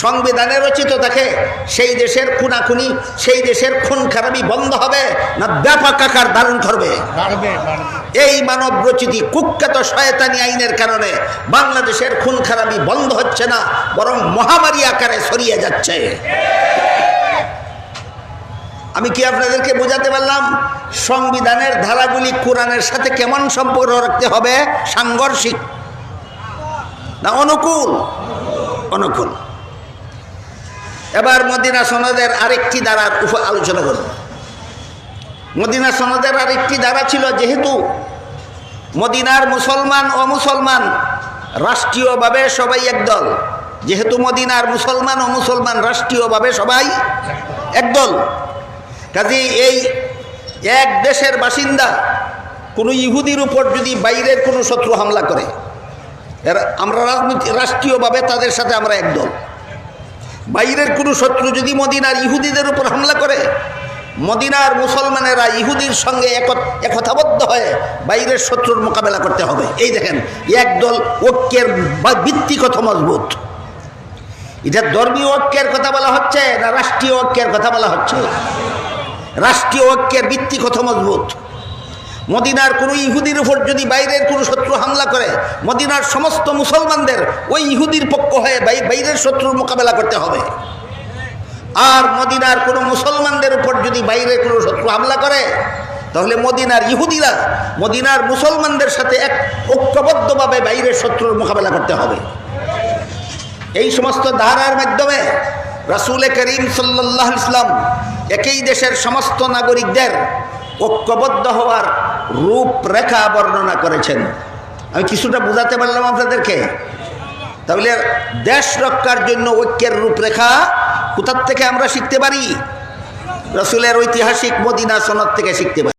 সংবিধানে রচিত থাকে, সেই দেশের খুনাখুনি, সেই দেশের খুন খারাপি বন্ধ হবে না ব্যাপক আকার ধারণ করবে? এই মানব রচিত কুখ্যাত শয়তানি আইনের কারণে বাংলাদেশের খুন খারাপি বন্ধ হচ্ছে না, বরং মহামারী আকারে ছড়িয়ে যাচ্ছে। আমি কি আপনাদেরকে বোঝাতে পারলাম সংবিধানের ধারাগুলি কোরআনের সাথে কেমন সম্পর্ক রাখতে হবে? সাংঘর্ষিক না অনুকূল? অনুকূল। এবার মদিনা সনদের আরেকটি ধারার উপর আলোচনা করব। মদিনা সনদের আরেকটি ধারা ছিল, যেহেতু মদিনার মুসলমান ও মুসলমান রাষ্ট্রীয়ভাবে সবাই একদল, যেহেতু মদিনার মুসলমান ও মুসলমান রাষ্ট্রীয়ভাবে সবাই একদল, কাজেই এই এক দেশের বাসিন্দা কোনো ইহুদির উপর যদি বাইরের কোনো শত্রু হামলা করে, আমরা রাষ্ট্রীয়ভাবে তাদের সাথে আমরা একদল। বাইরের কোনো শত্রু যদি মদিনার ইহুদিদের উপর হামলা করে, মদিনার মুসলমানেরা ইহুদির সঙ্গে একতাবদ্ধ হয়ে বাইরের শত্রুর মোকাবেলা করতে হবে। এই দেখেন, একদল ঐক্যের ভিত্তি কত মজবুত। এটা ধর্মীয় ঐক্যের কথা বলা হচ্ছে না রাষ্ট্রীয় ঐক্যের কথা বলা হচ্ছে? রাষ্ট্রীয় ঐক্যের ভিত্তি কত মজবুত। মদিনার কোনো ইহুদির উপর যদি বাইরের কোনো শত্রু হামলা করে, মদিনার সমস্ত মুসলমানদের ওই ইহুদির পক্ষ হয়ে বাইরের শত্রুর মোকাবেলা করতে হবে। আর মদিনার কোনো মুসলমানদের উপর যদি বাইরের কোনো শত্রু হামলা করে, তাহলে মদিনার ইহুদিরা মদিনার মুসলমানদের সাথে এক ঐক্যবদ্ধভাবে বাইরের শত্রুর মোকাবেলা করতে হবে। এই সমস্ত ধারার মাধ্যমে রাসূল করিম সাল্লাল্লাহু আলাইহি ওয়াসাল্লাম একই দেশের সমস্ত নাগরিকদের ঐক্যবদ্ধ হওয়ার রূপরেখা বর্ণনা করেছেন। আমি কিছুটা বোঝাতে পারলাম আপনাদেরকে? তাহলে দেশ রক্ষার জন্য ঐক্যের রূপরেখা কোথার থেকে আমরা শিখতে পারি? রাসূলের ঐতিহাসিক মদিনা সনদ থেকে শিখতে পারি।